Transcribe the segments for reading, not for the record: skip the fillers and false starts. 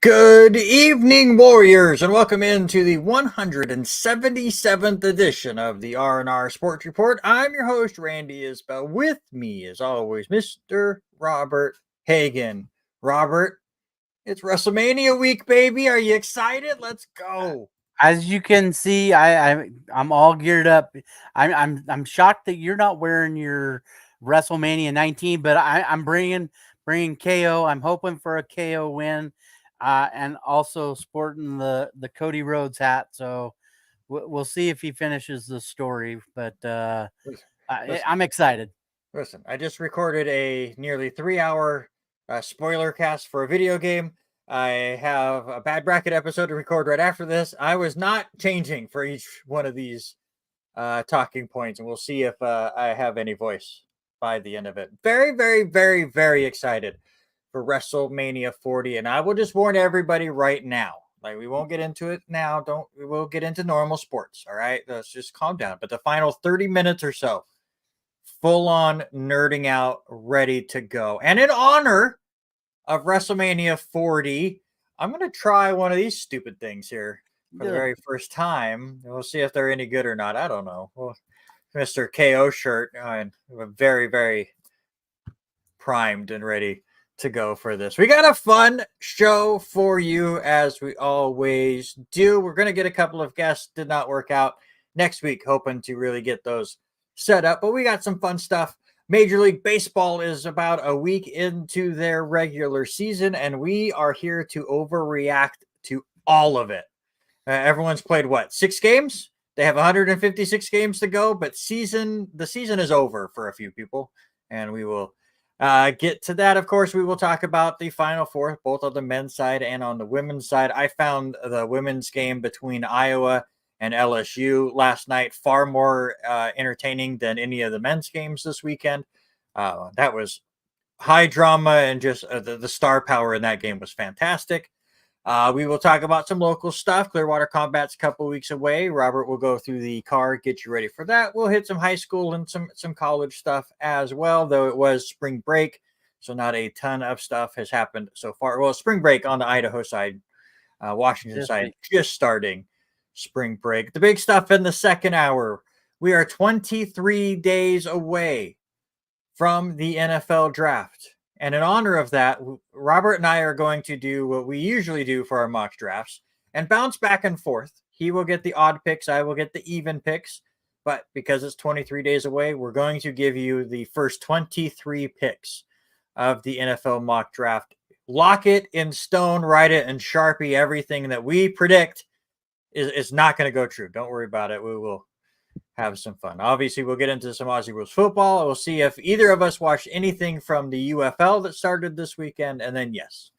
Good evening, Warriors, and welcome into the 177th edition of the R&R Sports Report. I'm your host, Randy Isbell. With me, as always, Mr. Robert Hagan. Robert, it's WrestleMania week, baby. Are you excited? Let's go. As you can see, I'm all geared up. I'm shocked that you're not wearing your WrestleMania 19, but I'm bringing KO. I'm hoping for a KO win, and also sporting the Cody Rhodes hat. So we'll see if he finishes the story. But Listen, I'm excited. listen, I just recorded a nearly 3 hour spoiler cast for a video game. I have a bad bracket episode to record right after this. I was not changing for each one of these talking points, and we'll see if I have any voice by the end of it. Very, very, very, very excited for WrestleMania 40, and I will just warn everybody right now. Like, we won't get into it now. We will get into normal sports. All right, let's just calm down. But the final 30 minutes or so, full on nerding out, ready to go. And in honor of WrestleMania 40, I'm going to try one of these stupid things here for the very first time. We'll see if they're any good or not. I don't know. Well, Mr. KO shirt, and very, very primed and ready to go for this. We got a fun show for you, as we always do. We're going to get a couple of guests. Did not work out next week, hoping to really get those set up, but we got some fun stuff. Major League Baseball is about a week into their regular season, and we are here to overreact to all of it. Everyone's played what, 6 games? They have 156 games to go, but the season is over for a few people, and we will get to that. Of course, we will talk about the Final Four, both on the men's side and on the women's side. I found the women's game between Iowa and LSU last night far more entertaining than any of the men's games this weekend. That was high drama, and just the star power in that game was fantastic. We will talk about some local stuff. Clearwater Combat's a couple weeks away. Robert will go through the card, get you ready for that. We'll hit some high school and some college stuff as well, though it was spring break, so not a ton of stuff has happened so far. Well, spring break on the Idaho side, Washington side, just starting spring break. The big stuff in the second hour. We are 23 days away from the NFL draft. And in honor of that, Robert and I are going to do what we usually do for our mock drafts and bounce back and forth. He will get the odd picks, I will get the even picks. But because it's 23 days away, we're going to give you the first 23 picks of the NFL mock draft. Lock it in stone, write it in Sharpie. Everything that we predict is not going to go true. Don't worry about it. We will have some fun. Obviously, we'll get into some Aussie Rules football. We'll see if either of us watched anything from the UFL that started this weekend. And then, yes,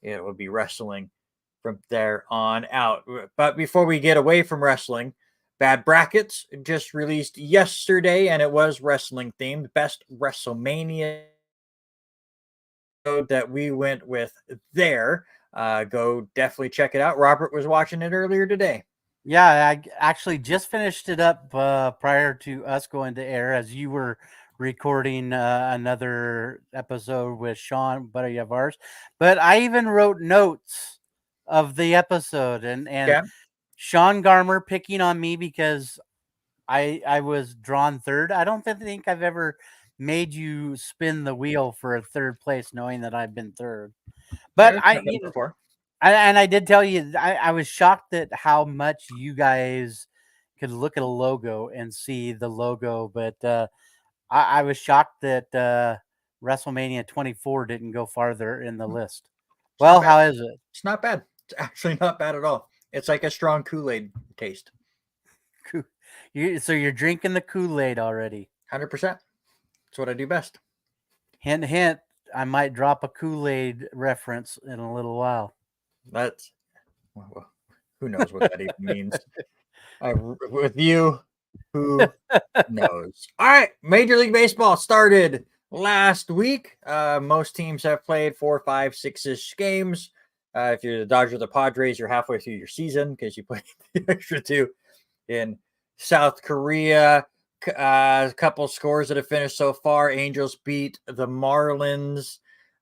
it will be wrestling from there on out. But before we get away from wrestling, Bad Brackets just released yesterday, and it was wrestling themed. Best WrestleMania that we went with there. Go definitely check it out. Robert was watching it earlier today. Yeah, I actually just finished it up prior to us going to air, as you were recording another episode with Sean, buddy of ours. But I even wrote notes of the episode, and Yeah. Sean Garmer picking on me because I was drawn third. I don't think I've ever made you spin the wheel for a third place, knowing that I've been third. But Before. and I did tell you, I was shocked at how much you guys could look at a logo and see the logo, but I was shocked that WrestleMania 24 didn't go farther in the list. Well, how is it? It's not bad. It's actually not bad at all. It's like a strong Kool-Aid taste. So you're drinking the Kool-Aid already. 100%. That's what I do best. Hint, hint. I might drop a Kool-Aid reference in a little while. That's, well, who knows what that even means. With you, who knows? All right, Major League Baseball started last week. Most teams have played 4, 5, 6-ish games. If you're the Dodgers or the Padres, you're halfway through your season because you played the extra 2 in South Korea. A couple scores that have finished so far. Angels beat the Marlins.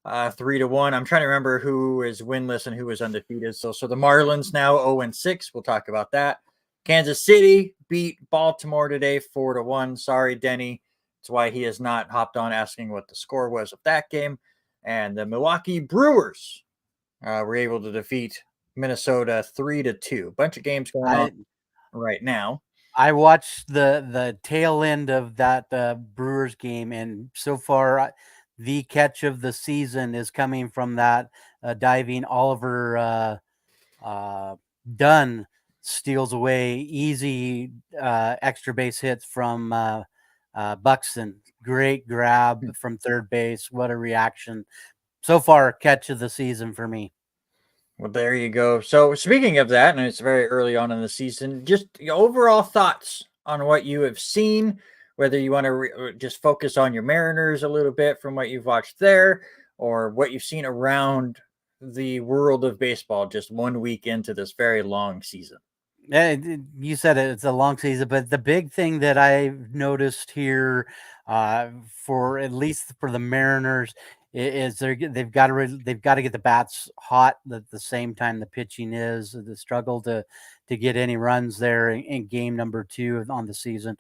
3-1. I'm trying to remember who is winless and who is undefeated. So the Marlins now 0-6. We'll talk about that. Kansas City beat Baltimore today 4-1. Sorry, Denny. That's why he has not hopped on asking what the score was of that game. And the Milwaukee Brewers were able to defeat Minnesota 3-2. Bunch of games going on right now. I watched the tail end of that Brewers game, and so far the catch of the season is coming from that diving Oliver Dunn steals away easy extra base hits from Buxton. Great grab from third base. What a reaction. So far, catch of the season for me. Well, there you go. So speaking of that, and it's very early on in the season, just your overall thoughts on what you have seen, whether you want to just focus on your Mariners a little bit from what you've watched there, or what you've seen around the world of baseball just 1 week into this very long season. Yeah, you said it's a long season, but the big thing that I've noticed here, for at least for the Mariners, is they've got to get the bats hot at the same time the pitching is. The struggle to get any runs there in game number 2 on the season.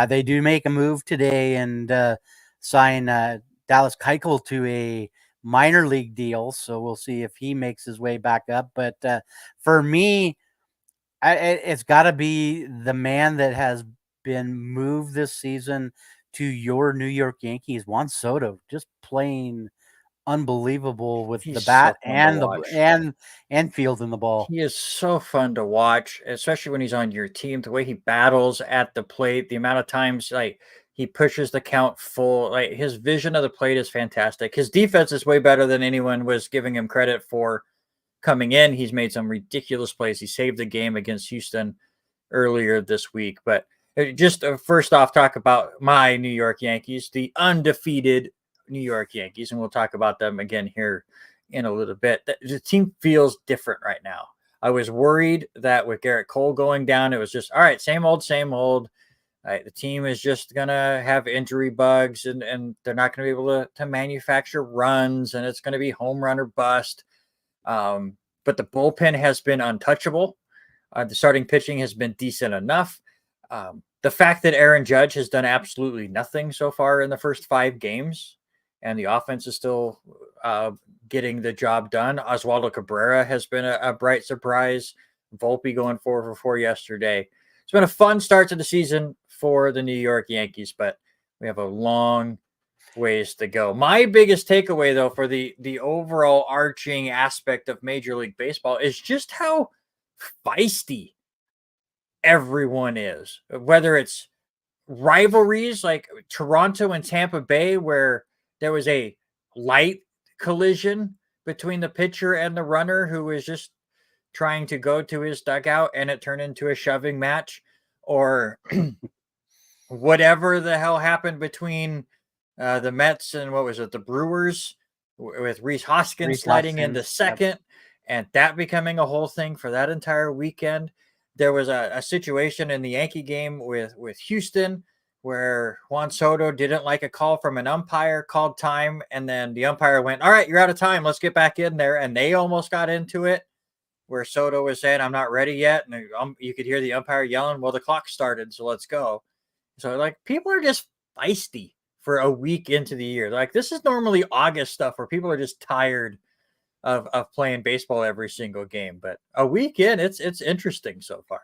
They do make a move today and sign Dallas Keuchel to a minor league deal, so we'll see if he makes his way back up. But for me, it's got to be the man that has been moved this season to your New York Yankees, Juan Soto, just playing unbelievable with the bat and fielding the ball. He is so fun to watch, especially when he's on your team. The way he battles at the plate, the amount of times like he pushes the count full, like his vision of the plate is fantastic. His defense is way better than anyone was giving him credit for coming in. He's made some ridiculous plays. He saved the game against Houston earlier this week. But just first off, talk about my New York Yankees, the undefeated New York Yankees, and we'll talk about them again here in a little bit. The team feels different right now. I was worried that with Garrett Cole going down, it was just, all right, same old, same old. The team is just going to have injury bugs and they're not going to be able to manufacture runs, and it's going to be home run or bust. But the bullpen has been untouchable. The starting pitching has been decent enough. The fact that Aaron Judge has done absolutely nothing so far in the first 5 games, and the offense is still getting the job done. Oswaldo Cabrera has been a bright surprise. Volpe going 4 for 4 yesterday. It's been a fun start to the season for the New York Yankees, but we have a long ways to go. My biggest takeaway, though, for the overall arching aspect of Major League Baseball is just how feisty everyone is. Whether it's rivalries like Toronto and Tampa Bay, where there was a light collision between the pitcher and the runner who was just trying to go to his dugout and it turned into a shoving match, or whatever the hell happened between the Mets and what was it, the Brewers, with Rhys Hoskins sliding into second, and that becoming a whole thing for that entire weekend. There was a situation in the Yankee game with Houston where Juan Soto didn't like a call from an umpire, called time, and then the umpire went, all right, you're out of time, let's get back in there. And they almost got into it, where Soto was saying, I'm not ready yet. And you could hear the umpire yelling, well, the clock started, so let's go. So, like, people are just feisty for a week into the year. Like, this is normally August stuff where people are just tired of playing baseball every single game. But a week in, it's interesting so far.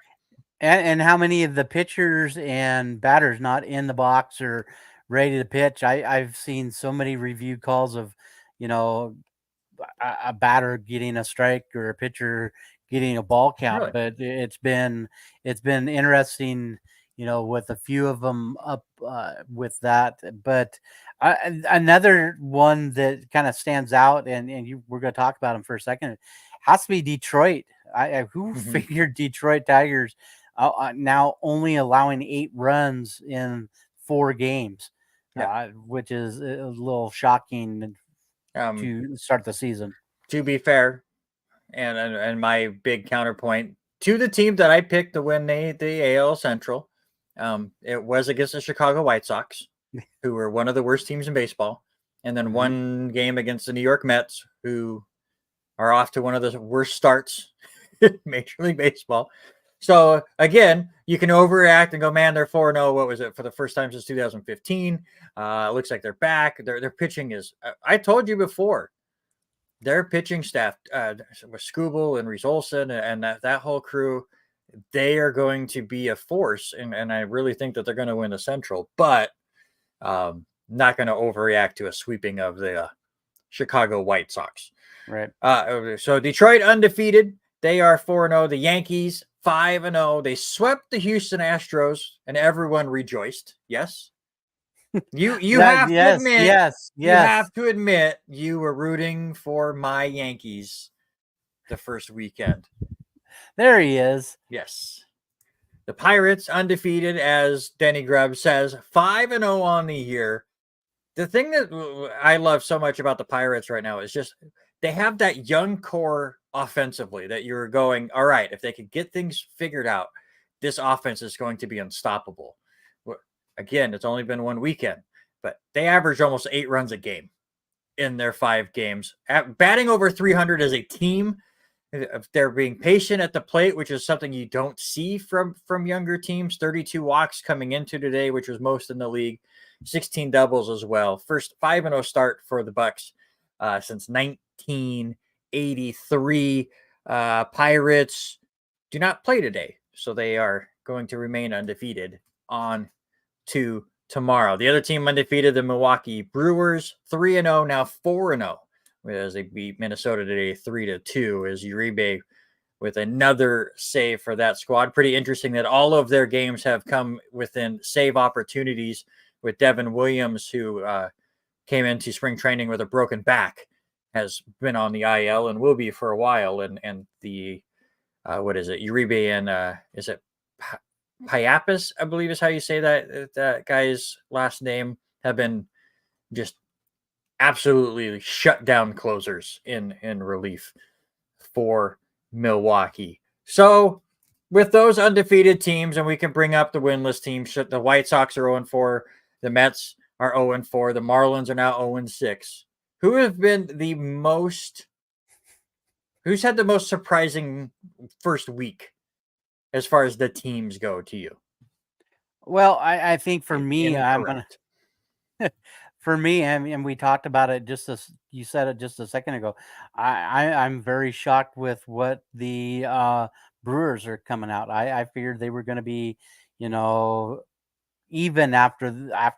And how many of the pitchers and batters not in the box or ready to pitch? I've seen so many review calls of, a batter getting a strike or a pitcher getting a ball count. Really? But it's been interesting, with a few of them up with that. But another one that kind of stands out, and we're going to talk about him for a second, has to be Detroit. Who figured Detroit Tigers now only allowing 8 runs in 4 games, which is a little shocking to start the season. To be fair, and my big counterpoint to the team that I picked to win the AL Central, it was against the Chicago White Sox, who were one of the worst teams in baseball. and then one game against the New York Mets, who are off to one of the worst starts in Major League Baseball. So again, you can overreact and go, man, they're 4-0. What was it for the first time since 2015? It looks like they're back. Their pitching is. I told you before, their pitching staff with Skubal and Reese Olson and that whole crew, they are going to be a force, and I really think that they're going to win the Central, but not going to overreact to a sweeping of the Chicago White Sox. Right. So Detroit undefeated. They are 4-0. The Yankees 5-0. They swept the Houston Astros, and everyone rejoiced. Yes. You have to admit, you have to admit you were rooting for my Yankees the first weekend. There he is. Yes. The Pirates undefeated, as Denny Grubb says, 5-0 on the year. The thing that I love so much about the Pirates right now is just they have that young core offensively that you're going, all right, if they could get things figured out, this offense is going to be unstoppable. Again, it's only been one weekend, but they averaged almost 8 runs a game in their 5 games. Batting over 300 as a team, they're being patient at the plate, which is something you don't see from younger teams. 32 walks coming into today, which was most in the league. 16 doubles as well. First 5-0 start for the Bucks since 1983. Pirates do not play today, so they are going to remain undefeated on to tomorrow. The other team undefeated, the Milwaukee Brewers, 3-0, now 4-0, as they beat Minnesota today 3-2, as Uribe with another save for that squad. Pretty interesting that all of their games have come within save opportunities, with Devin Williams, who came into spring training with a broken back, has been on the IL and will be for a while. And the, what is it, Uribe and is it Payapis, I believe is how you say that guy's last name, have been just absolutely shut down closers in relief for Milwaukee. So with those undefeated teams, and we can bring up the winless teams, the White Sox are 0-4, the Mets are 0-4, the Marlins are now 0-6. Who have been the most, who's had the most surprising first week as far as the teams go to you? Well, I think for me, I'm gonna for me, and we talked about it just as you said it just a second ago. I'm very shocked with what the Brewers are coming out. I figured they were going to be, even after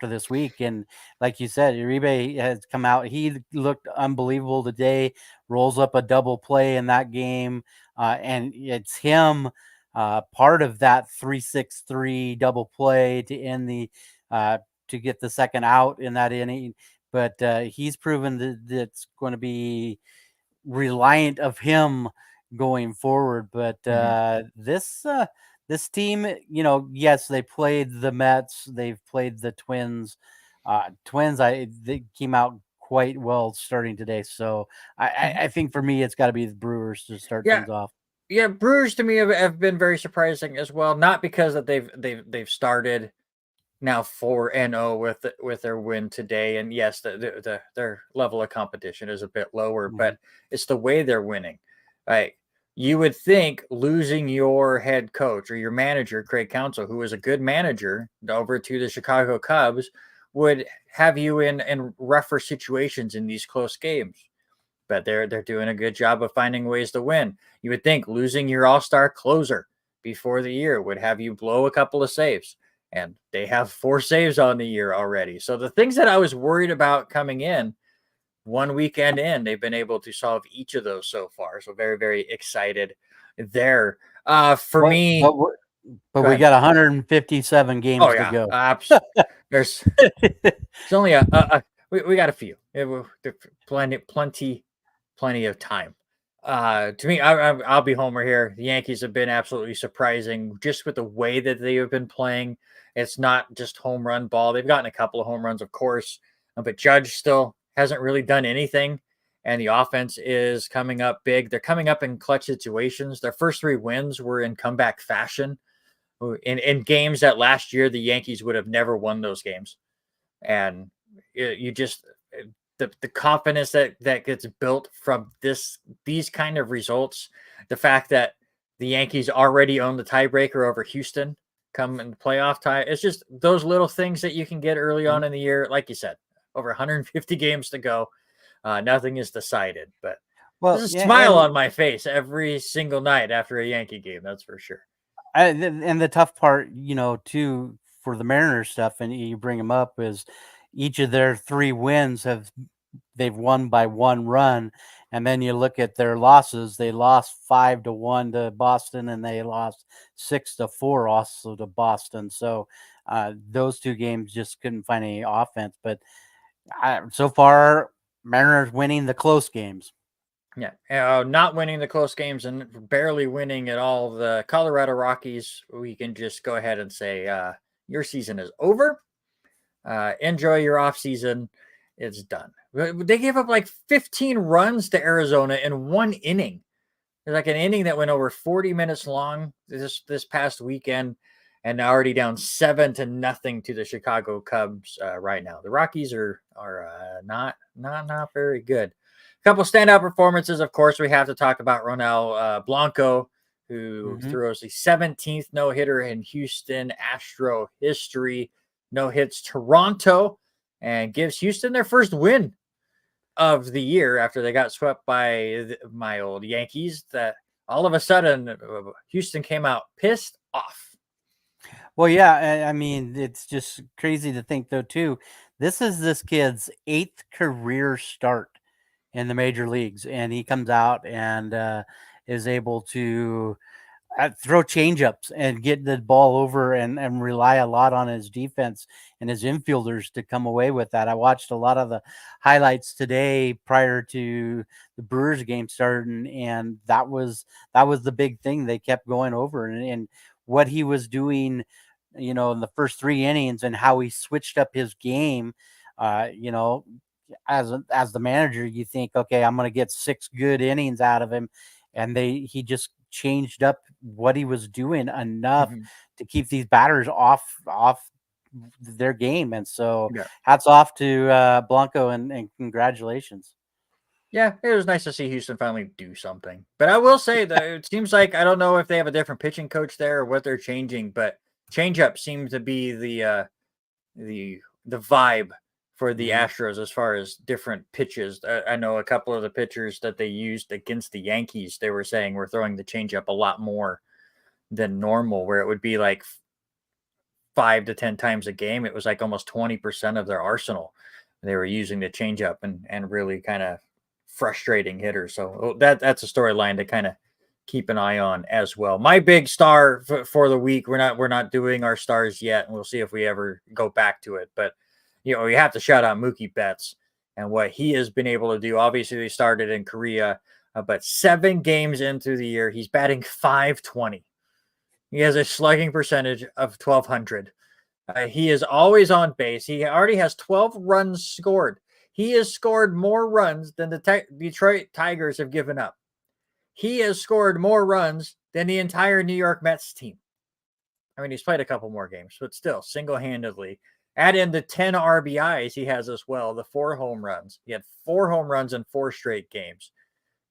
this week, and like you said, Uribe has come out. He looked unbelievable today. Rolls up a double play in that game, and it's him. Part of that 3-6-3 double play to end the to get the second out in that inning, but he's proven that it's going to be reliant of him going forward. But this team, yes, they played the Mets, they've played the Twins. They came out quite well starting today, so I think for me it's got to be the Brewers to start things off. Yeah, Brewers to me have been very surprising as well. Not because that they've started now 4-0 with their win today, and yes, their level of competition is a bit lower, but it's the way they're winning. Right? You would think losing your head coach or your manager, Craig Counsell, who was a good manager, over to the Chicago Cubs, would have you in rougher situations in these close games. But they're doing a good job of finding ways to win. You would think losing your all-star closer before the year would have you blow a couple of saves, and they have 4 saves on the year already. So the things that I was worried about coming in, one weekend in, they've been able to solve each of those so far. So very, very excited there. For me, but we got 157 games to go. There's it's only we got a few. Plenty of time. To me, I'll be homer here. The Yankees have been absolutely surprising just with the way that they have been playing. It's not just home run ball. They've gotten a couple of home runs, of course, but Judge still hasn't really done anything, and the offense is coming up big. They're coming up in clutch situations. Their first 3 wins were in comeback fashion in games that last year the Yankees would have never won those games. And the the confidence that gets built from these kind of results, the fact that the Yankees already own the tiebreaker over Houston come in the playoff tie. It's just those little things that you can get early on in the year. Like you said, over 150 games to go. Nothing is decided, but there's a smile on my face every single night after a Yankee game. That's for sure. And the tough part, too, for the Mariners stuff, and you bring them up, is each of their 3 wins they've won by 1 run. And then you look at their losses, they lost 5-1 to Boston, and they lost 6-4 also to Boston. So those 2 games just couldn't find any offense. But so far, Mariners winning the close games. Yeah, not winning the close games and barely winning at all. The Colorado Rockies, we can just go ahead and say your season is over. Enjoy your off season. It's done. They gave up like 15 runs to Arizona in 1 inning. There's like an inning that went over 40 minutes long this past weekend, and already down 7-0 to the Chicago Cubs right now. The Rockies are not very good. A couple standout performances, of course, we have to talk about Ronel Blanco, who throws the 17th no-hitter in Houston Astro history. No hits Toronto, and gives Houston their first win of the year after they got swept by my old Yankees. That all of a sudden Houston came out pissed off. Well, yeah, I mean, it's just crazy to think, though, too. This is this kid's 8th career start in the major leagues, and he comes out and is able to throw changeups and get the ball over and rely a lot on his defense and his infielders to come away with that. I watched a lot of the highlights today prior to the Brewers game starting, and that was the big thing they kept going over, and what he was doing, in the first 3 innings and how he switched up his game. As the manager, you think, okay, I'm going to get 6 good innings out of him, and he just changed up what he was doing enough to keep these batters off their game. And so hats off to Blanco and congratulations. Yeah, it was nice to see Houston finally do something. But I will say that it seems like, I don't know if they have a different pitching coach there or what they're changing, but changeup seems to be the vibe for the Astros as far as different pitches. I know a couple of the pitchers that they used against the Yankees, they were saying we're throwing the changeup a lot more than normal, where it would be like 5 to 10 times a game. It was like almost 20% of their arsenal. They were using the changeup and really kind of frustrating hitters. So that's a storyline to kind of keep an eye on as well. My big star for the week, we're not doing our stars yet, and we'll see if we ever go back to it. But you have to shout out Mookie Betts and what he has been able to do. Obviously, they started in Korea, but 7 games into the year, he's batting .520. He has a slugging percentage of 1,200. He is always on base. He already has 12 runs scored. He has scored more runs than the Detroit Tigers have given up. He has scored more runs than the entire New York Mets team. I mean, he's played a couple more games, but still, single-handedly. Add in the 10 RBIs he has as well, the 4 home runs. He had 4 home runs in 4 straight games.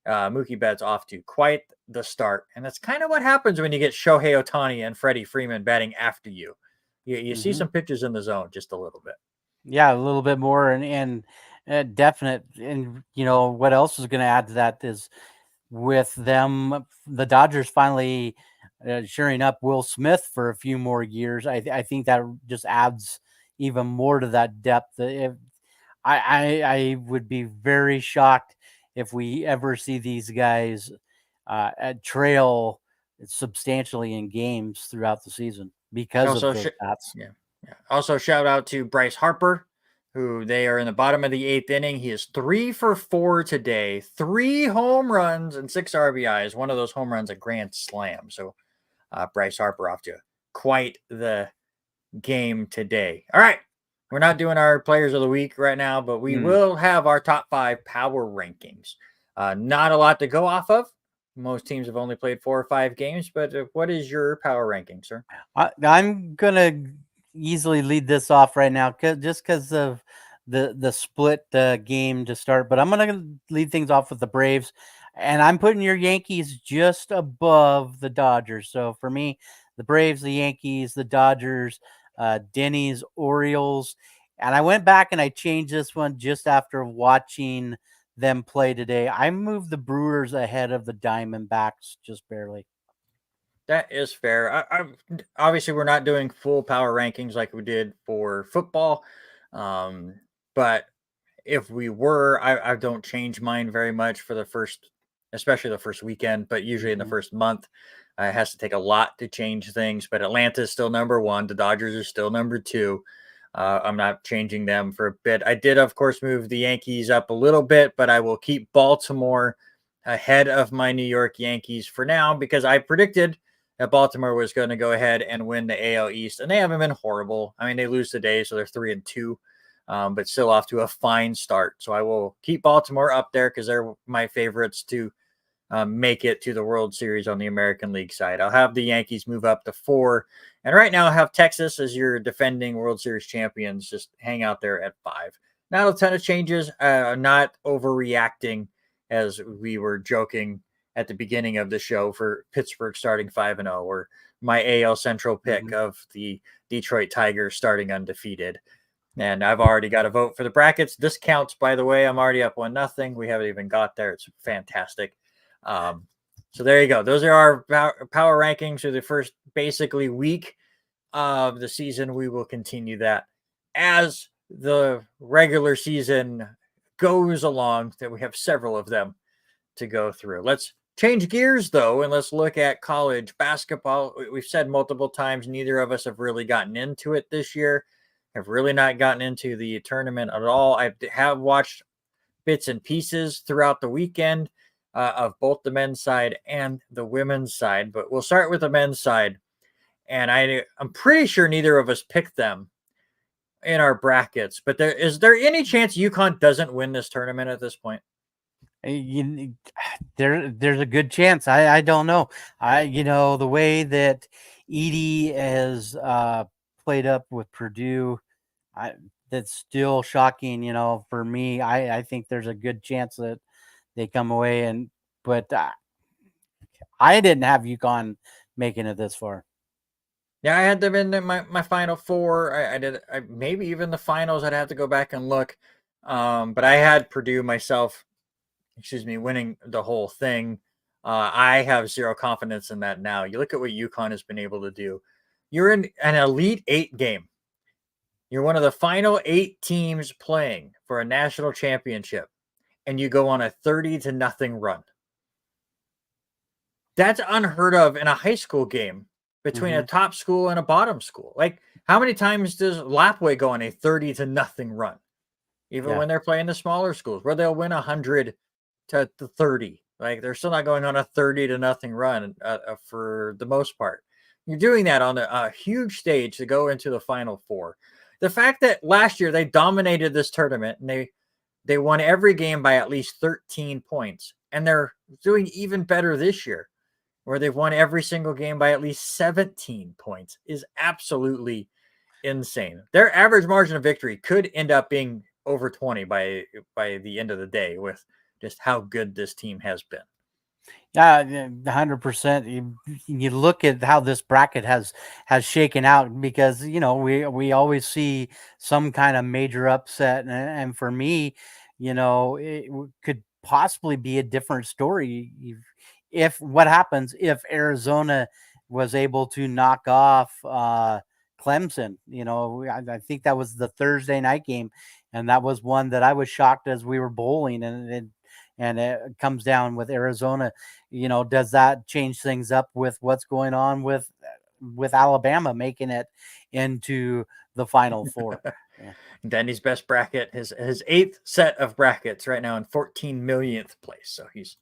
Mookie Betts off to quite the start. And that's kind of what happens when you get Shohei Ohtani and Freddie Freeman batting after you. You see some pitches in the zone just a little bit. Yeah, a little bit more and definite. And, what else is going to add to that is with them, the Dodgers finally shoring up Will Smith for a few more years. I think that just adds even more to that depth. I would be very shocked if we ever see these guys trail substantially in games throughout the season because of those stats. Yeah. Also, shout out to Bryce Harper, who they are in the bottom of the 8th inning. He is 3 for 4 today, 3 home runs and 6 RBIs. One of those home runs a grand slam. So Bryce Harper off to quite the game today. All right. We're not doing our players of the week right now, but we will have our top 5 power rankings. Not a lot to go off of. Most teams have only played 4 or 5 games, but what is your power ranking, sir? I'm going to easily lead this off right now just because of the split game to start. But I'm gonna lead things off with the Braves, and I'm putting your Yankees just above the Dodgers. So for me, the Braves, the Yankees, the Dodgers, Denny's, Orioles, and I went back and I changed this one just after watching them play today. I moved the Brewers ahead of the Diamondbacks just barely. That is fair. Obviously we're not doing full power rankings like we did for football, but if we were, I don't change mine very much for the first, especially the first weekend, but usually in the Mhm. first month, it has to take a lot to change things. But Atlanta is still number one. The Dodgers are still number two. I'm not changing them for a bit. I did, of course, move the Yankees up a little bit, but I will keep Baltimore ahead of my New York Yankees for now because I predicted that Baltimore was going to go ahead and win the AL East, and they haven't been horrible. I mean, they lose today, so they're 3-2, but still off to a fine start. So I will keep Baltimore up there because they're my favorites to make it to the World Series on the American League side. I'll have the Yankees move up to 4. And right now, I have Texas as your defending World Series champions just hang out there at 5. Not a ton of changes, not overreacting as we were joking at the beginning of the show for Pittsburgh starting 5-0, or my AL Central pick Mhm. of the Detroit Tigers starting undefeated. And I've already got a vote for the brackets. This counts, by the way. I'm already up 1-0. We haven't even got there. It's fantastic. Um, so there you go. Those are our power rankings for the first basically week of the season. We will continue that as the regular season goes along, that we have several of them to go through. Let's change gears though, and let's look at college basketball. We've said multiple times, neither of us have really gotten into it this year, have really not gotten into the tournament at all. I have watched bits and pieces throughout the weekend of both the men's side and the women's side, but we'll start with the men's side. And I'm pretty sure neither of us picked them in our brackets, but is there any chance UConn doesn't win this tournament at this point? There's a good chance. I don't know. The way that Edie has played up with Purdue, I that's still shocking. For me, I think there's a good chance that they come away but I didn't have UConn making it this far. Yeah, I had them in my final four. I did maybe even the finals. I'd have to go back and look. But I had Purdue myself, winning the whole thing. I have zero confidence in that now. You look at what UConn has been able to do. You're in an Elite Eight game. You're one of the final 8 teams playing for a national championship, and you go on a 30-0 run. That's unheard of in a high school game between a Mhm. top school and a bottom school. Like, how many times does Lapway go on a 30-0 run? Even Yeah. when they're playing the smaller schools where they'll win 100-30. Like, they're still not going on a 30-0 run for the most part. You're doing that on a huge stage to go into the Final Four. The fact that last year they dominated this tournament and they won every game by at least 13 points, and they're doing even better this year, where they've won every single game by at least 17 points, is absolutely insane. Their average margin of victory could end up being over 20 by the end of the day with just how good this team has been. Yeah, 100%. You look at how this bracket has shaken out because we always see some kind of major upset, and for me, could possibly be a different story if what happens if Arizona was able to knock off Clemson. I think that was the Thursday night game, and that was one that I was shocked as we were bowling, and it comes down with Arizona. Does that change things up with what's going on with Alabama making it into the Final Four? Yeah. Denny's best bracket, his eighth set of brackets right now in 14 millionth place. So he's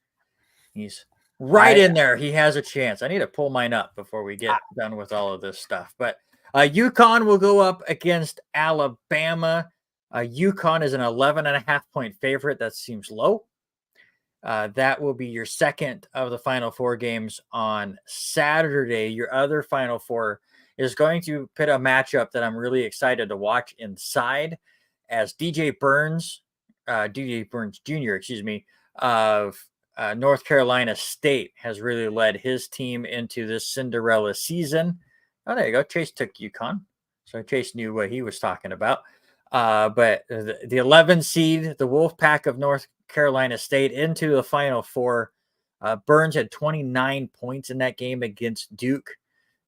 right I, in there. He has a chance. I need to pull mine up before we get I done with all of this stuff. But UConn will go up against Alabama. UConn is an 11.5 point favorite. That seems low. That will be your second of the Final Four games on Saturday. Your other Final Four is going to pit a matchup that I'm really excited to watch inside, as DJ Burns Jr., of North Carolina State has really led his team into this Cinderella season. Oh, there you go. Chase took UConn. So Chase knew what he was talking about. But the 11 seed, the Wolfpack of North Carolina State, into the Final Four. Burns had 29 points in that game against Duke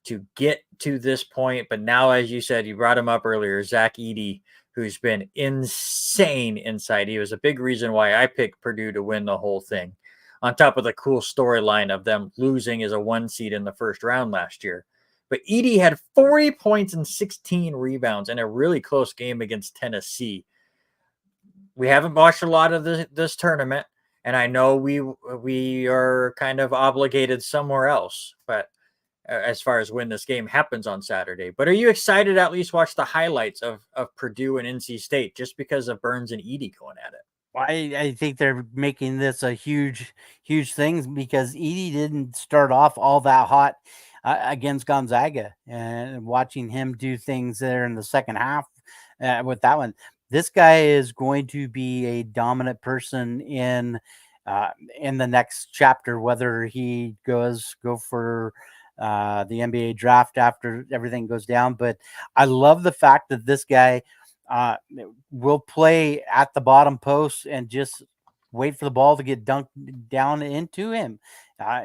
to get to this point. But now, as you said, you brought him up earlier, Zach Edey, who's been insane inside. He was a big reason why I picked Purdue to win the whole thing, on top of the cool storyline of them losing as a 1 seed in the first round last year. But Edey had 40 points and 16 rebounds in a really close game against Tennessee. We haven't watched a lot of this tournament, and I know we are kind of obligated somewhere else, but as far as when this game happens on Saturday. But are you excited to at least watch the highlights of Purdue and NC State just because of Burns and Edey going at it? I think they're making this a huge thing because Edey didn't start off all that hot against Gonzaga, and watching him do things there in the second half with that one. This guy is going to be a dominant person in the next chapter, whether he go for the NBA draft after everything goes down. But I love the fact that this guy will play at the bottom post and just wait for the ball to get dunked down into him.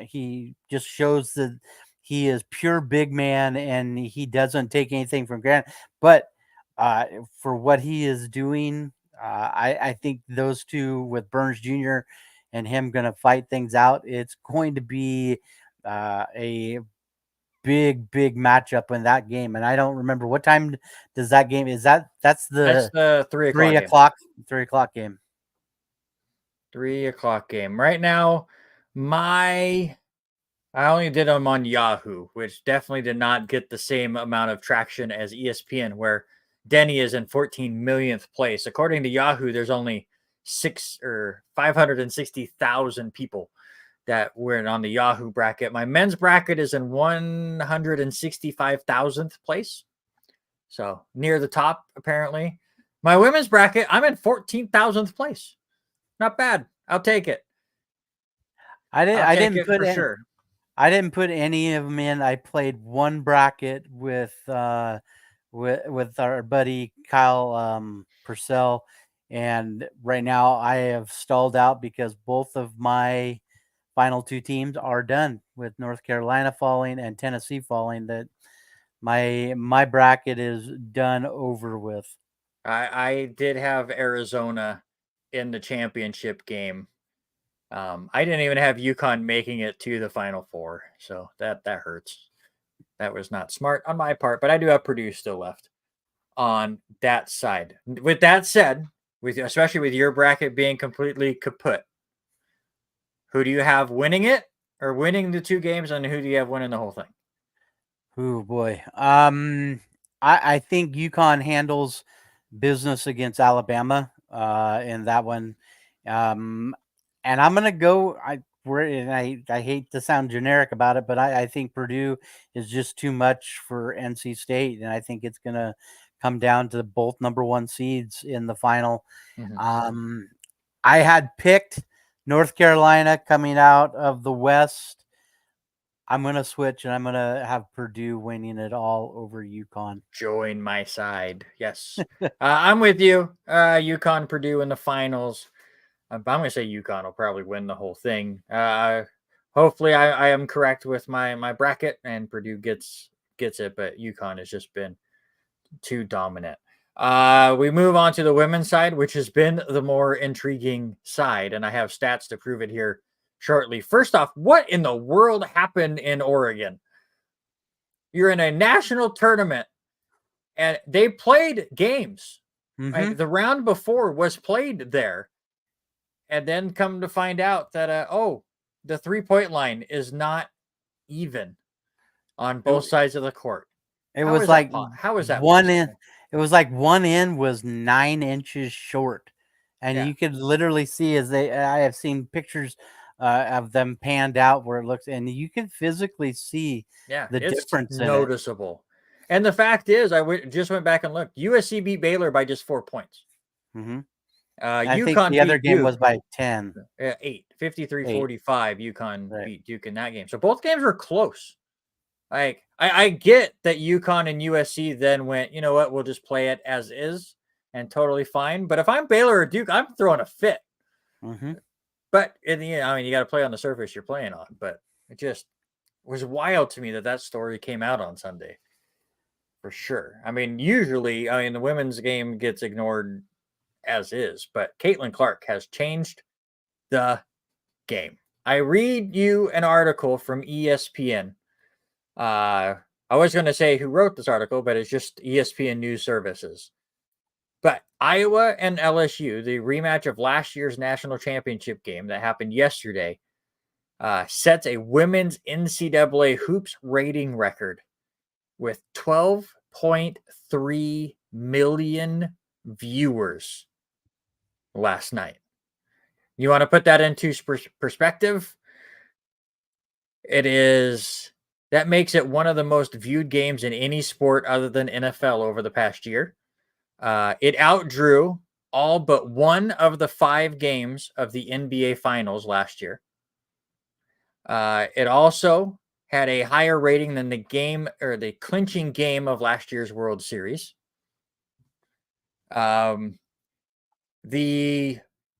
He just shows that he is pure big man and he doesn't take anything for granted. But for what he is doing, I think those two with Burns Jr. and him going to fight things out. It's going to be a big matchup in that game. And I don't remember what time does that game is. That's the 3 o'clock game. 3 o'clock game right now. I only did them on Yahoo, which definitely did not get the same amount of traction as ESPN, where Denny is in 14 millionth place. According to Yahoo, there's only 560,000 people that were on the Yahoo bracket. My men's bracket is in 165,000th place. So near the top, apparently. My women's bracket, I'm in 14,000th place. Not bad. I'll take it. I didn't put any of them in. I played one bracket with our buddy Kyle Purcell, and right now I have stalled out because both of my final two teams are done, with North Carolina falling and Tennessee falling. That my bracket is done over with. I did have Arizona in the championship game. I didn't even have UConn making it to the Final Four, so that hurts. That was not smart on my part, but I do have Purdue still left on that side. With that said, especially with your bracket being completely kaput, who do you have winning it or winning the two games, and who do you have winning the whole thing? Oh boy. I think UConn handles business against Alabama in that one. And I'm gonna go. I hate to sound generic about it, but I think Purdue is just too much for NC State, and I think it's gonna come down to both number 1 seeds in the final. Mm-hmm. I had picked North Carolina coming out of the West. I'm gonna switch, and I'm gonna have Purdue winning it all over UConn. Join my side. Yes, I'm with you. UConn, Purdue in the finals. I'm going to say UConn will probably win the whole thing. Hopefully, I am correct with my bracket, and Purdue gets it, but UConn has just been too dominant. We move on to the women's side, which has been the more intriguing side, and I have stats to prove it here shortly. First off, what in the world happened in Oregon? You're in a national tournament, and they played games. Mm-hmm. Right? The round before was played there. And then come to find out that, the 3-point line is not even on both sides of the court. How is that one in? It was like one end was 9 inches short, and you could literally see I have seen pictures of them panned out where it looks, and you can physically see the difference. Noticeable. And the fact is, just went back and looked. USC beat Baylor by just 4 points. Mm-hmm. I think UConn the other beat game Duke. was by 10. 8, 53-45. UConn Right. beat Duke in that game. So both games were close. Like I get that UConn and USC then went, you know what, we'll just play it as is and totally fine. But if I'm Baylor or Duke, I'm throwing a fit. Mm-hmm. But in the end, I mean, you got to play on the surface you're playing on. But it just was wild to me that story came out on Sunday. For sure. I mean, usually, the women's game gets ignored as is, but Caitlin Clark has changed the game. I read you an article from ESPN. I was going to say who wrote this article, but it's just ESPN News Services. But Iowa and LSU, the rematch of last year's national championship game that happened yesterday, sets a women's NCAA hoops rating record with 12.3 million viewers last night. You want to put that into perspective? That makes it one of the most viewed games in any sport other than NFL over the past year. It outdrew all but one of the 5 games of the NBA Finals last year. It also had a higher rating than the game or the clinching game of last year's World Series. The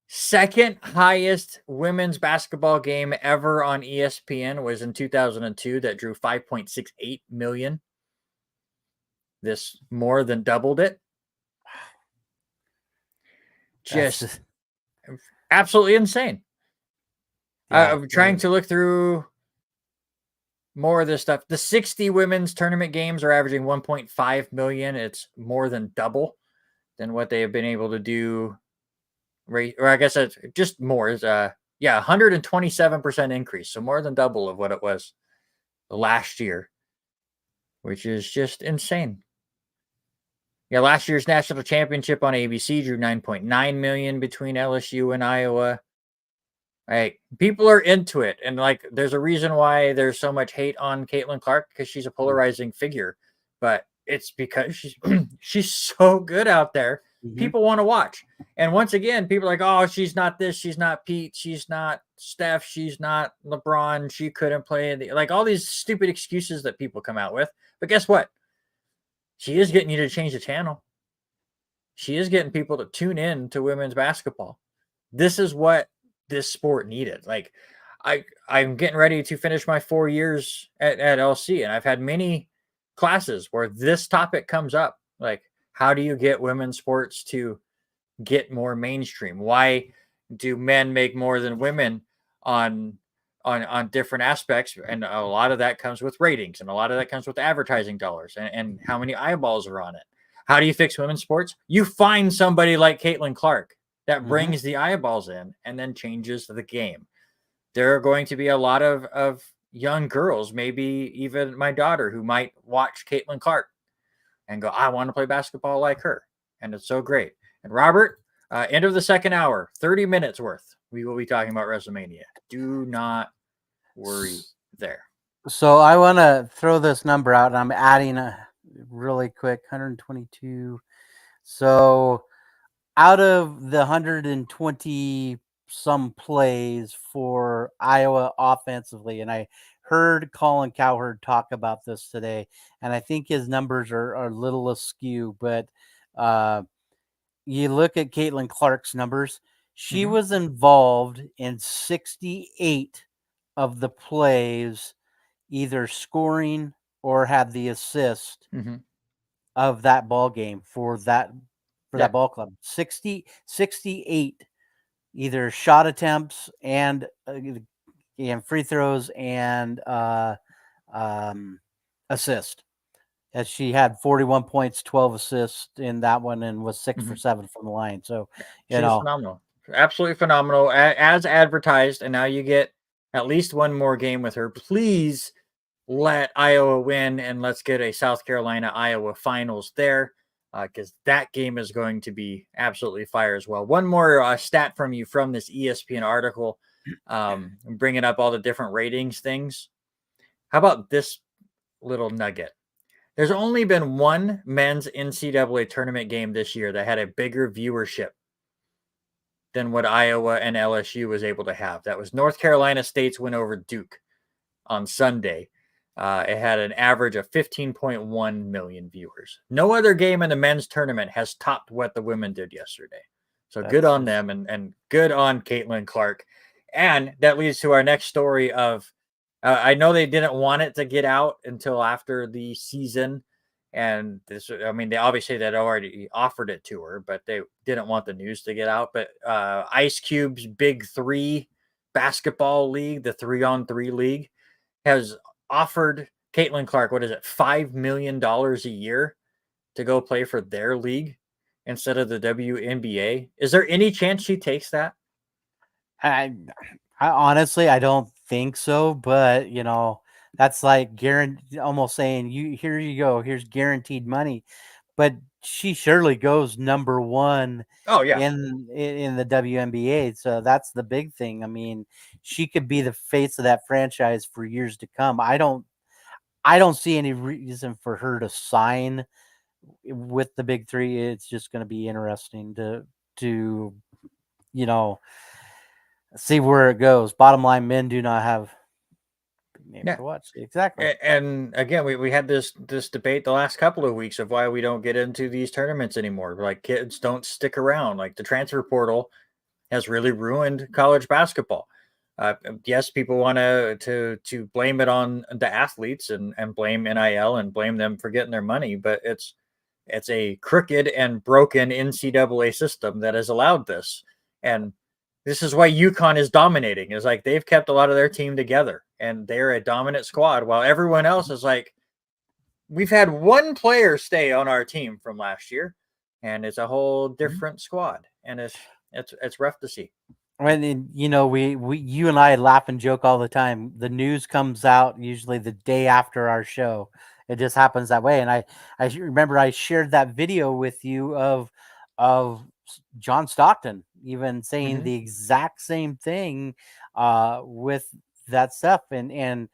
second highest women's basketball game ever on ESPN was in 2002 that drew 5.68 million. This more than doubled it. Just absolutely insane. Yeah, I'm trying to look through more of this stuff. The 60 women's tournament games are averaging 1.5 million. It's more than double than what they have been able to do. Or I guess it's just more. Is 127% increase. So more than double of what it was last year, which is just insane. Yeah, last year's national championship on ABC drew 9.9 million between LSU and Iowa. Right. People are into it. And there's a reason why there's so much hate on Caitlin Clark, because she's a polarizing figure. But it's because she's so good out there. Mm-hmm. People want to watch. And once again, people are like, oh, she's not this, she's not Pete, she's not Steph, she's not LeBron, she couldn't play. All these stupid excuses that people come out with. But guess what? She is getting you to change the channel. She is getting people to tune in to women's basketball. This is what this sport needed. I'm getting ready to finish my 4 years at LC, and I've had many classes where this topic comes up. How do you get women's sports to get more mainstream? Why do men make more than women on different aspects? And a lot of that comes with ratings, and a lot of that comes with advertising dollars and how many eyeballs are on it. How do you fix women's sports? You find somebody like Caitlin Clark that brings the eyeballs in and then changes the game. There are going to be a lot of young girls, maybe even my daughter, who might watch Caitlin Clark and go, I want to play basketball like her. And it's so great. And Robert, end of the second hour, 30 minutes worth, we will be talking about WrestleMania. Do not worry there. So I want to throw this number out, and I'm adding a really quick 122. So out of the 120 some plays for Iowa offensively, and I heard Colin Cowherd talk about this today, and I think his numbers are a little askew, but you look at Caitlin Clark's numbers, she was involved in 68 of the plays, either scoring or had the assist of that ball game for that ball club. 68 either shot attempts and free throws and assist. As she had 41 points, 12 assists in that one, and was 6 for 7 from the line. So she's phenomenal, absolutely phenomenal, as advertised. And now you get at least one more game with her. Please let Iowa win, and let's get a South Carolina Iowa finals there, because that game is going to be absolutely fire as well. One more stat from you from this ESPN article, bringing up all the different ratings things. How about this little nugget? There's only been one men's NCAA tournament game this year that had a bigger viewership than what Iowa and LSU was able to have. That was North Carolina State's win over Duke on Sunday. It had an average of 15.1 million viewers. No other game in the men's tournament has topped what the women did yesterday. So good on them, and good on Caitlin Clark. And that leads to our next story of I know they didn't want it to get out until after the season. And this, I mean, they obviously they'd already offered it to her, but they didn't want the news to get out. But Ice Cube's Big Three basketball league, the 3-on-3 league, has offered Caitlin Clark, what is it, $5 million a year to go play for their league instead of the WNBA. Is there any chance she takes that? I honestly, I don't think so, but that's like almost saying here you go, here's guaranteed money. But she surely goes number one Oh yeah, in the WNBA. So that's the big thing. I mean, she could be the face of that franchise for years to come. I don't see any reason for her to sign with the Big Three. It's just going to be interesting to see where it goes. Bottom line, men do not have big name to watch. Exactly. And again, we had this debate the last couple of weeks of why we don't get into these tournaments anymore. Like, kids don't stick around. Like, the transfer portal has really ruined college basketball. Yes, people want to blame it on the athletes and blame NIL and blame them for getting their money, but it's a crooked and broken NCAA system that has allowed this. And this is why UConn is dominating. Is like they've kept a lot of their team together and they're a dominant squad, while everyone else is like, we've had one player stay on our team from last year, and it's a whole different squad, and it's rough to see. When you and I laugh and joke all the time. The news comes out usually the day after our show. It just happens that way. And I remember I shared that video with you of John Stockton even saying the exact same thing with that stuff, and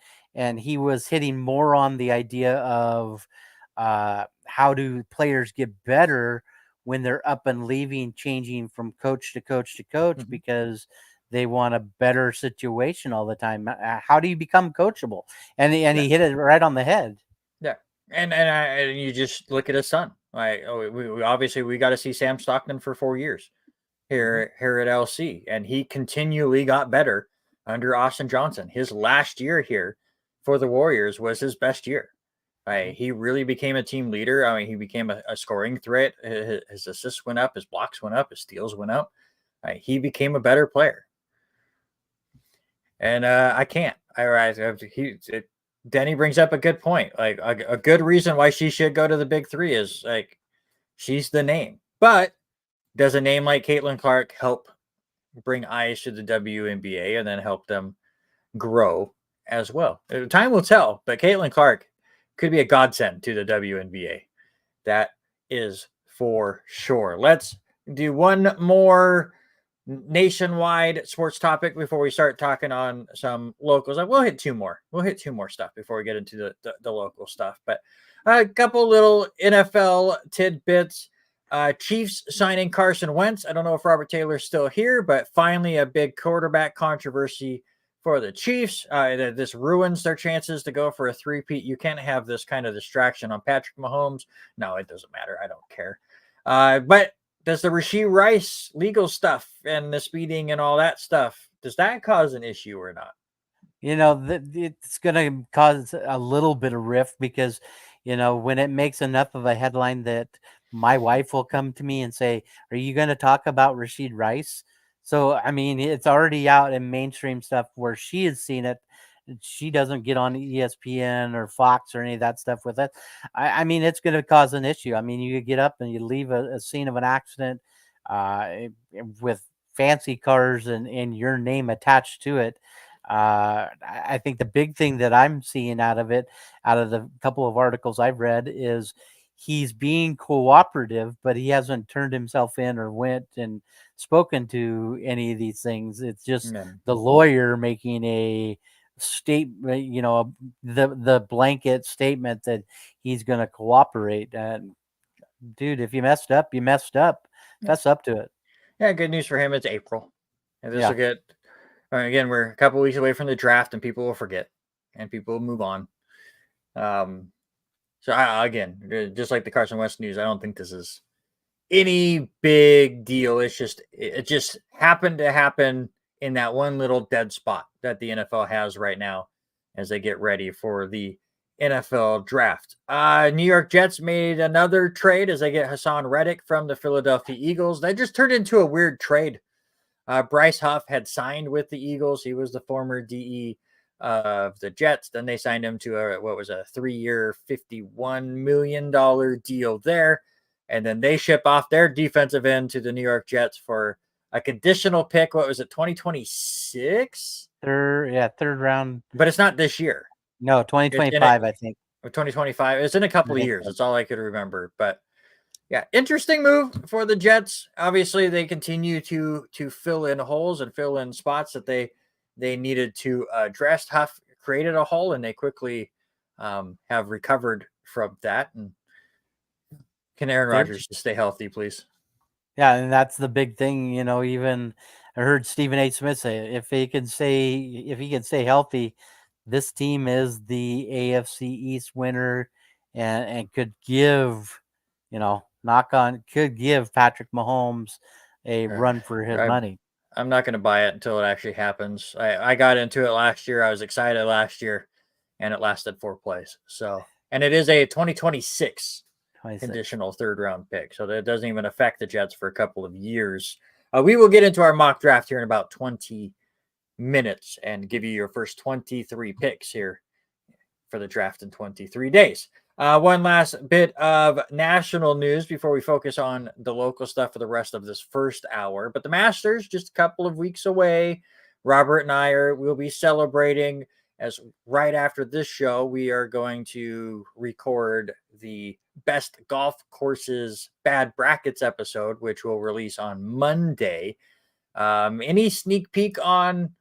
he was hitting more on the idea of how do players get better when they're up and leaving, changing from coach to coach to coach because they want a better situation all the time. How do you become coachable? And he hit it right on the head. Yeah, and you just look at his son. Like, we obviously we got to see Sam Stockton for 4 years here at LC, and he continually got better under Austin Johnson. His last year here for the Warriors was his best year. He really became a team leader. I mean, he became a scoring threat. His assists went up, his blocks went up, his steals went up. He became a better player. And I can't. Denny brings up a good point. Like, a good reason why she should go to the Big Three is like she's the name. But does a name like Caitlin Clark help bring eyes to the WNBA and then help them grow as well? Time will tell. But Caitlin Clark could be a godsend to the WNBA. That is for sure. Let's do one more nationwide sports topic before we start talking on some locals. We'll hit two more. We'll hit two more stuff before we get into the local stuff. But a couple little NFL tidbits. Chiefs signing Carson Wentz. I don't know if Robert Taylor's still here, but finally a big quarterback controversy for the Chiefs. This ruins their chances to go for a three-peat. You can't have this kind of distraction on Patrick Mahomes. No, it doesn't matter. I don't care. But does the Rashee Rice legal stuff and the speeding and all that stuff, does that cause an issue or not? It's going to cause a little bit of rift because, when it makes enough of a headline that my wife will come to me and say, are you going to talk about Rashee Rice? So, I mean, it's already out in mainstream stuff where she has seen it. She doesn't get on ESPN or Fox or any of that stuff with it. I mean, it's going to cause an issue. I mean, you get up and you leave a scene of an accident with fancy cars and your name attached to it. I think the big thing that I'm seeing out of the couple of articles I've read is he's being cooperative, but he hasn't turned himself in or went and spoken to any of these things. It's just the lawyer making a statement, the blanket statement that he's going to cooperate. And dude, if you messed up, you messed up. Fess up to it. Yeah, good news for him. It's April, and this Yeah. will get. Again, we're a couple weeks away from the draft, and people will forget, and people will move on. So again, just like the Carson Wentz news, I don't think this is any big deal. It just happened to happen in that one little dead spot that the NFL has right now as they get ready for the NFL draft. New York Jets made another trade as they get Hassan Reddick from the Philadelphia Eagles. That just turned into a weird trade. Bryce Huff had signed with the Eagles. He was the former DE of the Jets. Then they signed him to a 3-year, $51 million deal there. And then they ship off their defensive end to the New York Jets for a conditional pick. What was it, 2026? Third round. But it's not this year. No, 2025, I think. Or 2025. It's in a couple of years. So. That's all I could remember. But yeah, interesting move for the Jets. Obviously, they continue to fill in holes and fill in spots that they needed to address. Huff created a hole, and they quickly have recovered from that. And can Aaron Rodgers just stay healthy, please? Yeah, and that's the big thing. Even I heard Stephen A. Smith say if he can stay healthy, this team is the AFC East winner, and could give, could give Patrick Mahomes a run for his money. I'm not going to buy it until it actually happens. I got into it last year. I was excited last year, and it lasted 4 plays. So, and it is a 2026 conditional 3rd round pick. So that doesn't even affect the Jets for a couple of years. We will get into our mock draft here in about 20 minutes and give you your first 23 picks here for the draft in 23 days. One last bit of national news before we focus on the local stuff for the rest of this first hour. But the Masters, just a couple of weeks away. Robert and I will be celebrating, as right after this show, we are going to record the Best Golf Courses Bad Brackets episode, which will release on Monday. Any sneak peek on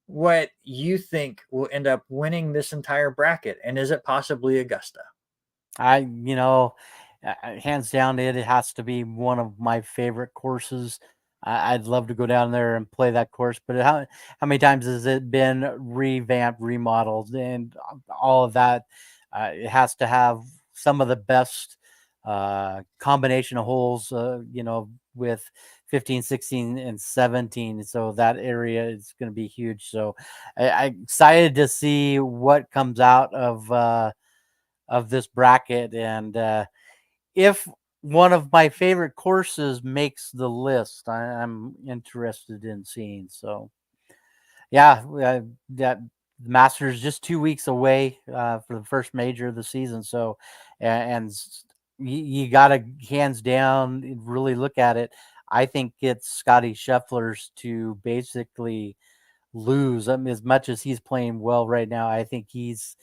what you think will end up winning this entire bracket? And is it possibly Augusta? Hands down, it has to be one of my favorite courses. I'd love to go down there and play that course, but how many times has it been revamped, remodeled, and all of that? It has to have some of the best combination of holes, with 15, 16, and 17. So that area is going to be huge. So I'm excited to see what comes out of this bracket, and if one of my favorite courses makes the list, I'm interested in seeing. So yeah, that Masters just 2 weeks away for the first major of the season. So and you got to hands down really look at it. I think it's Scotty Scheffler's to basically lose. As much as he's playing well right now, I think he's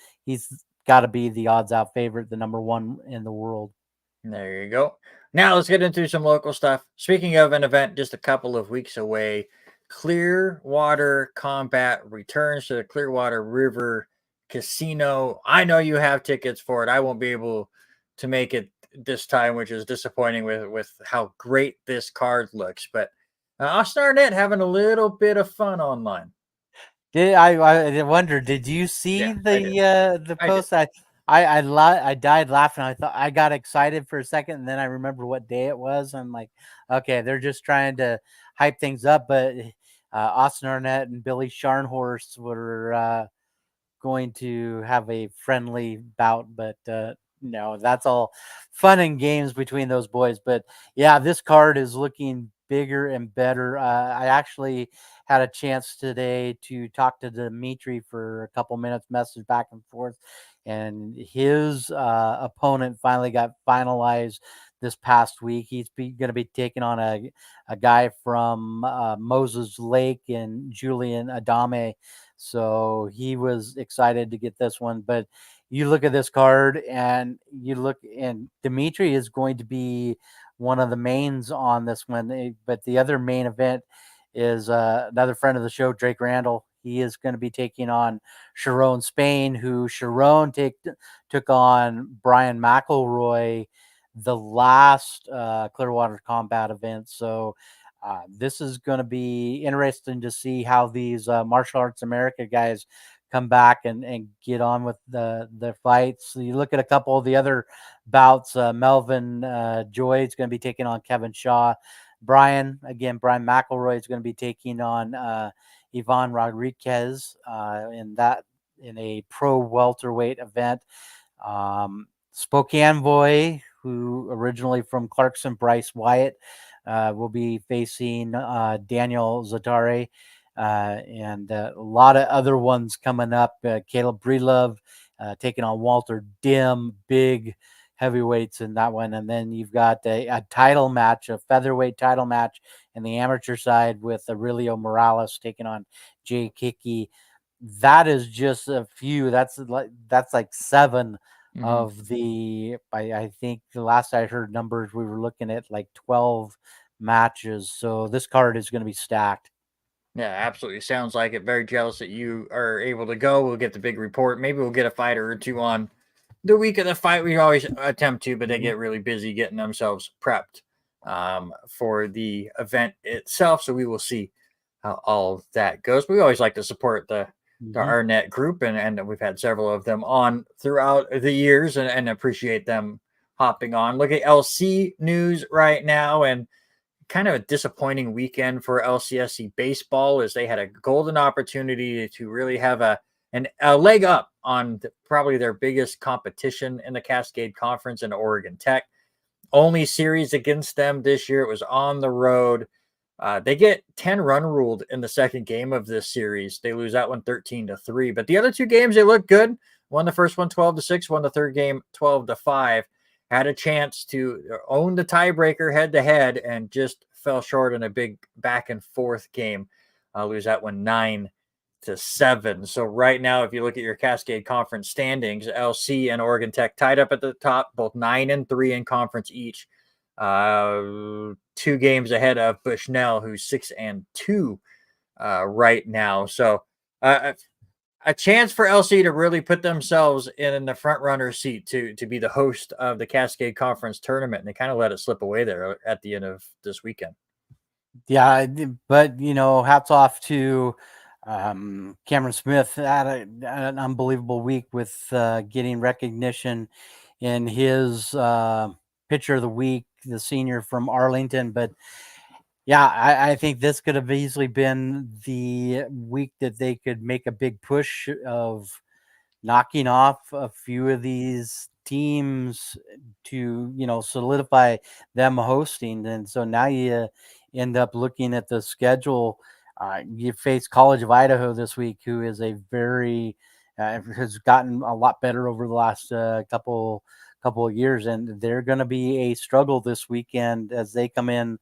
got to be the odds-out favorite, the number one in the world. There you go. Now let's get into some local stuff. Speaking of an event just a couple of weeks away, Clearwater Combat returns to the Clearwater River Casino. I know you have tickets for it. I won't be able to make it this time, which is disappointing with how great this card looks. But Austin Arnett having a little bit of fun online. I wonder, did you see the post? I died laughing. I thought I got excited for a second, and then I remember what day it was. I'm like, okay, they're just trying to hype things up. But Austin Arnett and Billy Scharnhorst were going to have a friendly bout, but no, that's all fun and games between those boys. But yeah, this card is looking bigger and better. I actually had a chance today to talk to Dimitri for a couple minutes, message back and forth, and his opponent finally got finalized this past week. He's going to be taking on a guy from Moses Lake and Julian Adame. So he was excited to get this one. But you look at this card and Dimitri is going to be one of the mains on this one. But the other main event is another friend of the show, Drake Randall. He is going to be taking on Sharon Spain, who Sharon took on Brian McElroy the last Clearwater Combat event. So This is going to be interesting to see how these Martial Arts America guys come back and get on with the fights. So you look at a couple of the other bouts. Melvin Joy is going to be taking on Kevin Shaw. Brian McElroy is going to be taking on Ivan Rodriguez in a pro welterweight event. Spokane Boy, who originally from Clarkson, Bryce Wyatt, will be facing Daniel Zatare, and a lot of other ones coming up. Caleb Breedlove taking on Walter Dim, big heavyweights in that one. And then you've got a title match, a featherweight title match in the amateur side with Aurelio Morales taking on Jay Kickie. That is just a few. That's like 7 of the, I think the last I heard numbers, we were looking at like 12 matches. So this card is going to be stacked. Yeah, absolutely. Sounds like it. Very jealous that you are able to go. We'll get the big report. Maybe we'll get a fighter or two on the week of the fight. We always attempt to, but they get really busy getting themselves prepped for the event itself. So we will see how all that goes. We always like to support the Arnett group, and we've had several of them on throughout the years, and appreciate them hopping on. Look at LC news right now, and kind of a disappointing weekend for LCSC baseball, as they had a golden opportunity to really have a leg up on probably their biggest competition in the Cascade Conference in Oregon Tech. Only series against them this year. It was on the road. They get 10 run ruled in the second game of this series. They lose that one 13-3. But the other two games, they look good. Won the first one 12-6, won the third game 12-5. Had a chance to own the tiebreaker head-to-head and just fell short in a big back-and-forth game. Lose that one 9-7. So right now, if you look at your Cascade Conference standings, LC and Oregon Tech tied up at the top, both 9-3 in conference each. 2 games ahead of Bushnell, who's 6-2 right now. So a chance for LC to really put themselves in the front runner seat to be the host of the Cascade Conference tournament, and they kind of let it slip away there at the end of this weekend. Yeah, but hats off to Cameron Smith. Had an unbelievable week with getting recognition in his pitcher of the week, the senior from Arlington. But yeah, I think this could have easily been the week that they could make a big push of knocking off a few of these teams to, solidify them hosting. And so now you end up looking at the schedule. You face College of Idaho this week, who is a very has gotten a lot better over the last couple of years, and they're going to be a struggle this weekend as they come in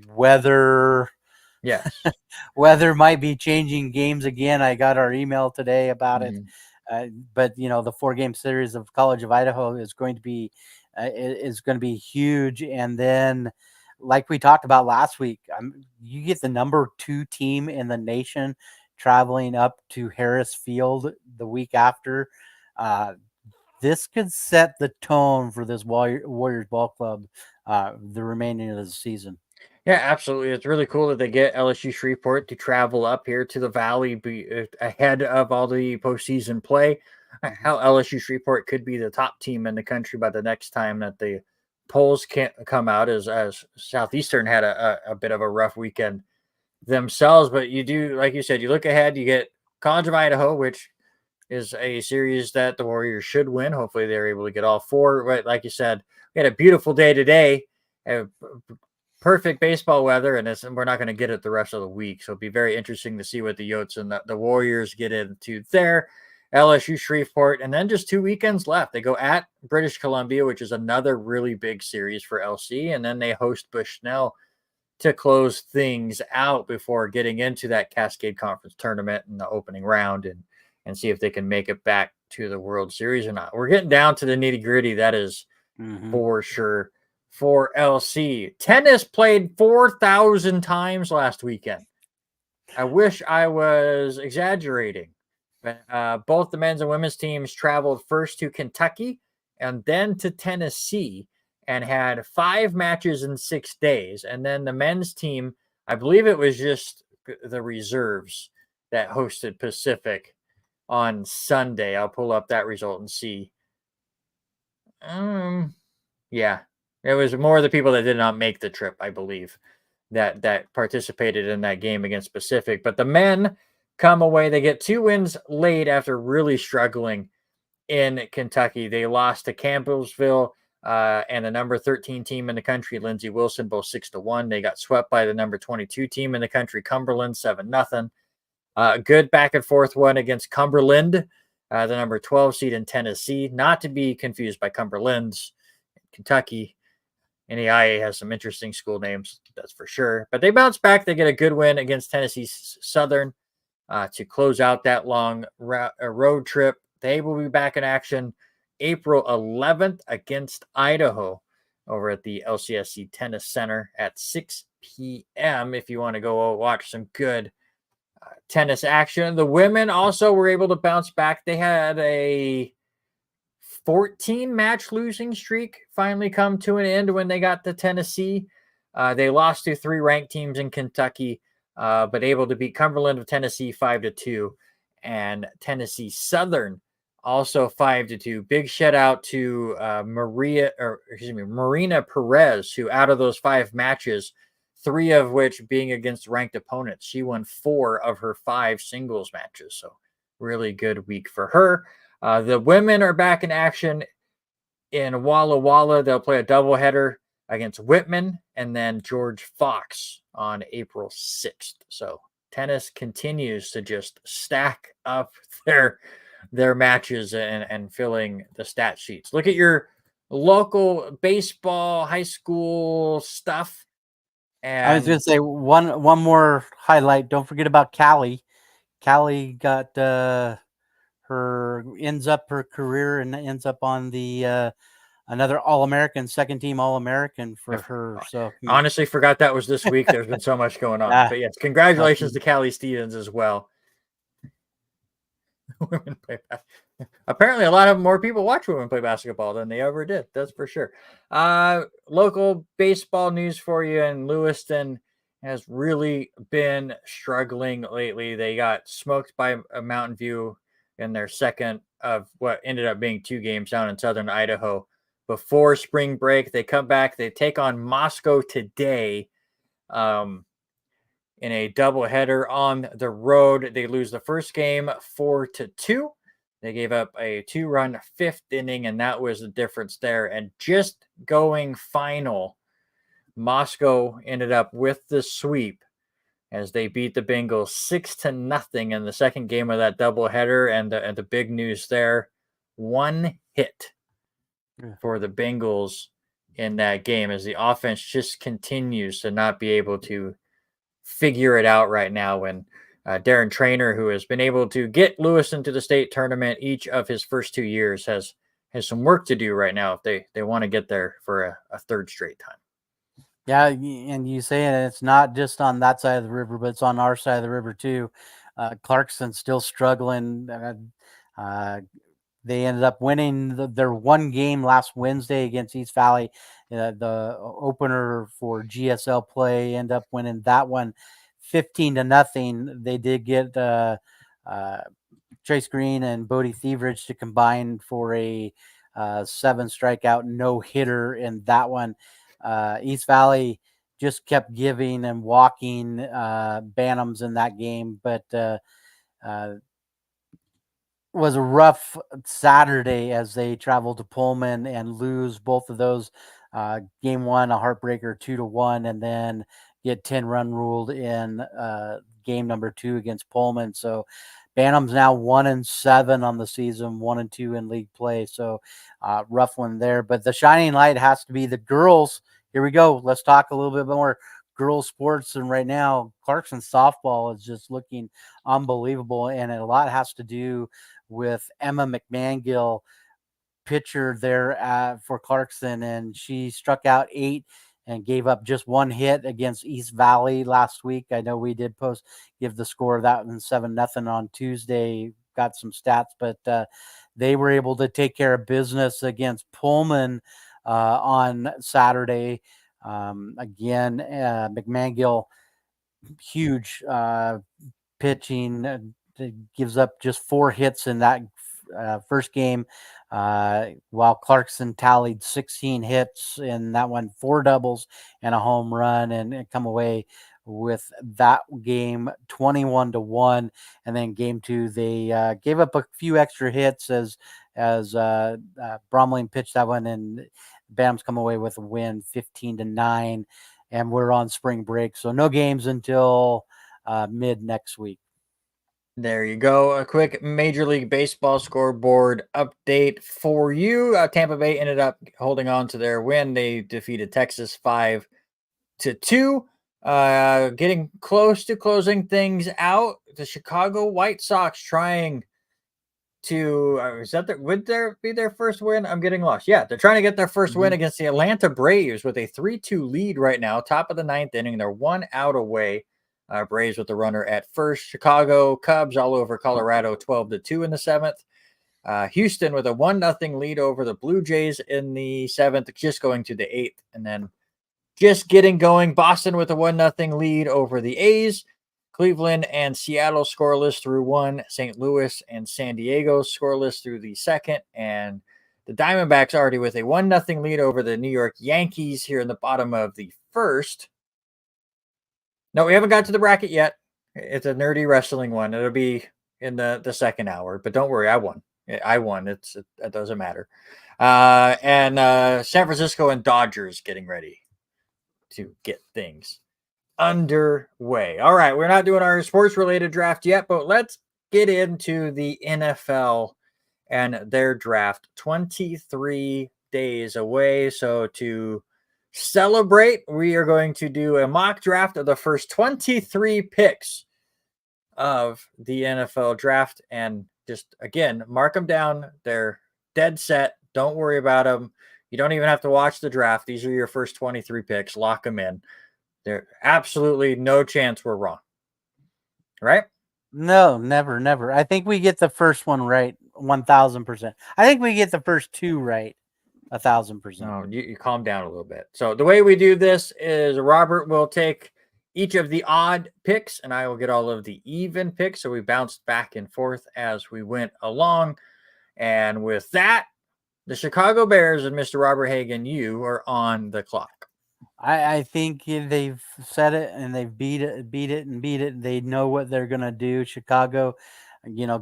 weather might be changing games again. I got our email today about it, but the 4-game series of College of Idaho is going to be huge. And then, like we talked about last week, you get the number 2 team in the nation traveling up to Harris Field the week after. This could set the tone for this Warriors ball club the remaining of the season. Yeah, absolutely. It's really cool that they get LSU Shreveport to travel up here to the Valley ahead of all the postseason play. How LSU Shreveport could be the top team in the country by the next time that the polls can't come out, as Southeastern had a bit of a rough weekend themselves. But you do, like you said, you look ahead, you get College of Idaho, which is a series that the Warriors should win. Hopefully they're able to get all 4. But like you said, we had a beautiful day today. Perfect baseball weather, and we're not going to get it the rest of the week. So it'll be very interesting to see what the Yotes and the Warriors get into there. LSU Shreveport, and then just 2 weekends left. They go at British Columbia, which is another really big series for LC, and then they host Bushnell to close things out before getting into that Cascade Conference tournament in the opening round and see if they can make it back to the World Series or not. We're getting down to the nitty-gritty, that is for sure. For LC, tennis played 4,000 times last weekend. I wish I was exaggerating. But both the men's and women's teams traveled first to Kentucky and then to Tennessee. and had 5 matches in 6 days. And then the men's team, I believe it was just the reserves that hosted Pacific on Sunday. I'll pull up that result and see. Yeah, it was more of the people that did not make the trip, I believe, that participated in that game against Pacific. But the men come away; they get 2 wins late after really struggling in Kentucky. They lost to Campbellsville and the number 13 team in the country, Lindsey Wilson, both 6-1. They got swept by the number 22 team in the country, Cumberland, 7-0. Good back and forth one against Cumberland, the number 12 seed in Tennessee, not to be confused by Cumberland's Kentucky. NAIA has some interesting school names, that's for sure. But they bounce back. They get a good win against Tennessee Southern to close out that long road trip. They will be back in action April 11th against Idaho over at the LCSC Tennis Center at 6 p.m. if you want to go watch some good tennis action. The women also were able to bounce back. They had a 14-match losing streak finally come to an end when they got to Tennessee. They lost to 3 ranked teams in Kentucky, but able to beat Cumberland of Tennessee 5-2, and Tennessee Southern also 5-2. Big shout out to Marina Perez, who out of those 5 matches, 3 of which being against ranked opponents, she won 4 of her 5 singles matches. So really good week for her. The women are back in action in Walla Walla. They'll play a doubleheader against Whitman and then George Fox on April 6th. So tennis continues to just stack up their matches and filling the stat sheets. Look at your local baseball, high school stuff. And I was going to say one more highlight. Don't forget about Callie. Callie got ends up her career and ends up on the another All-American, second team All-American for her. So honestly forgot that was this week. There's been so much going on. But yes, congratulations to Callie Stevens as well. Women play apparently a lot of more people watch women play basketball than they ever did. That's for sure. Local baseball news for you, and Lewiston has really been struggling lately. They got smoked by Mountain View in their second of what ended up being 2 games down in southern Idaho before spring break. They come back, they take on Moscow today in a doubleheader on the road. They lose the first game 4-2. They gave up a 2-run 5th inning, and that was the difference there. And just going final, Moscow ended up with the sweep as they beat the Bengals 6-0 in the second game of that doubleheader. And the big news there, 1 hit for the Bengals in that game as the offense just continues to not be able to figure it out right now. When Darren Trainer, who has been able to get Lewiston to the state tournament each of his first 2 years, has some work to do right now if they want to get there for a third straight time. Yeah, and you say it's not just on that side of the river, but it's on our side of the river too. Clarkson's still struggling. They ended up winning their 1 game last Wednesday against East Valley. The opener for GSL play, ended up winning that one 15-0. They did get Trace Green and Bodie Thieveridge to combine for a 7 strikeout no hitter in that one. East Valley just kept giving and walking Bantams in that game, but was a rough Saturday as they traveled to Pullman and lose both of those. Game 1, a heartbreaker 2-1, and then get 10-run ruled in game number 2 against Pullman. So Bantams now 1-7 on the season, 1-2 in league play. So rough one there. But the shining light has to be the girls. Here we go. Let's talk a little bit more girls sports. And right now, Clarkson softball is just looking unbelievable. And a lot has to do with Emma McMangill, pitcher there for Clarkson. And she struck out 8 and gave up just 1 hit against East Valley last week. I know we did give the score of that one 7-0 on Tuesday, got some stats, but they were able to take care of business against Pullman on Saturday. Again, McMangill, huge pitching, gives up just 4 hits in that first game, while Clarkson tallied 16 hits in that one, 4 doubles and a home run, and come away with that game 21-1. And then game 2, they gave up a few extra hits as Bromley pitched that one, and Bams come away with a win 15-9. And we're on spring break, so no games until mid next week. There you go. A quick Major League Baseball scoreboard update for you. Tampa Bay ended up holding on to their win. They defeated Texas 5-2. Getting close to closing things out. The Chicago White Sox trying to would there be their first win? I'm getting lost. Yeah, they're trying to get their 1st win against the Atlanta Braves with a 3-2 lead right now, top of the 9th inning. They're 1 out away. Braves with the runner at first. Chicago Cubs all over Colorado 12-2 in the 7th. Houston with a 1-0 lead over the Blue Jays in the 7th, just going to the 8th, and then just getting going. Boston with a 1-0 lead over the A's. Cleveland and Seattle scoreless through 1. St. Louis and San Diego scoreless through the 2nd. And the Diamondbacks already with a 1-0 lead over the New York Yankees here in the bottom of the 1st. No, we haven't got to the bracket yet. It's a nerdy wrestling one. It'll be in the 2nd hour. But don't worry, I won. It doesn't matter. And San Francisco and Dodgers getting ready to get things underway. All right, we're not doing our sports related draft yet, but let's get into the NFL and their draft. 23 days away. So to celebrate, we are going to do a mock draft of the first 23 picks of the NFL draft, and just again mark them down. They're dead set. Don't worry about them. You don't even have to watch the draft. These are your first 23 picks. Lock them in. There's absolutely no chance we're wrong. Right? No, never. I think we get the first one right 1,000%. I think we get the first 2 right 1,000%. No, you calm down a little bit. So the way we do this is Robert will take each of the odd picks, and I will get all of the even picks. So we bounced back and forth as we went along. And with that, the Chicago Bears and Mr. Robert Hagan, you are on the clock. I think they've said it and they've beat it. They know what they're going to do. Chicago,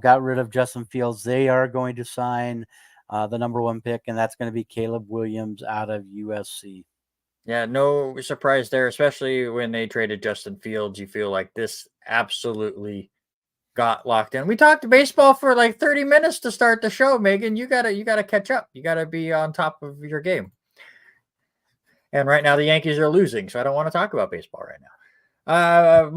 got rid of Justin Fields. They are going to sign the number 1 pick, and that's going to be Caleb Williams out of USC. Yeah, no surprise there, especially when they traded Justin Fields. You feel like this absolutely got locked in. We talked baseball for like 30 minutes to start the show, Megan. You gotta catch up. You gotta be on top of your game. And right now the Yankees are losing, so I don't want to talk about baseball right now.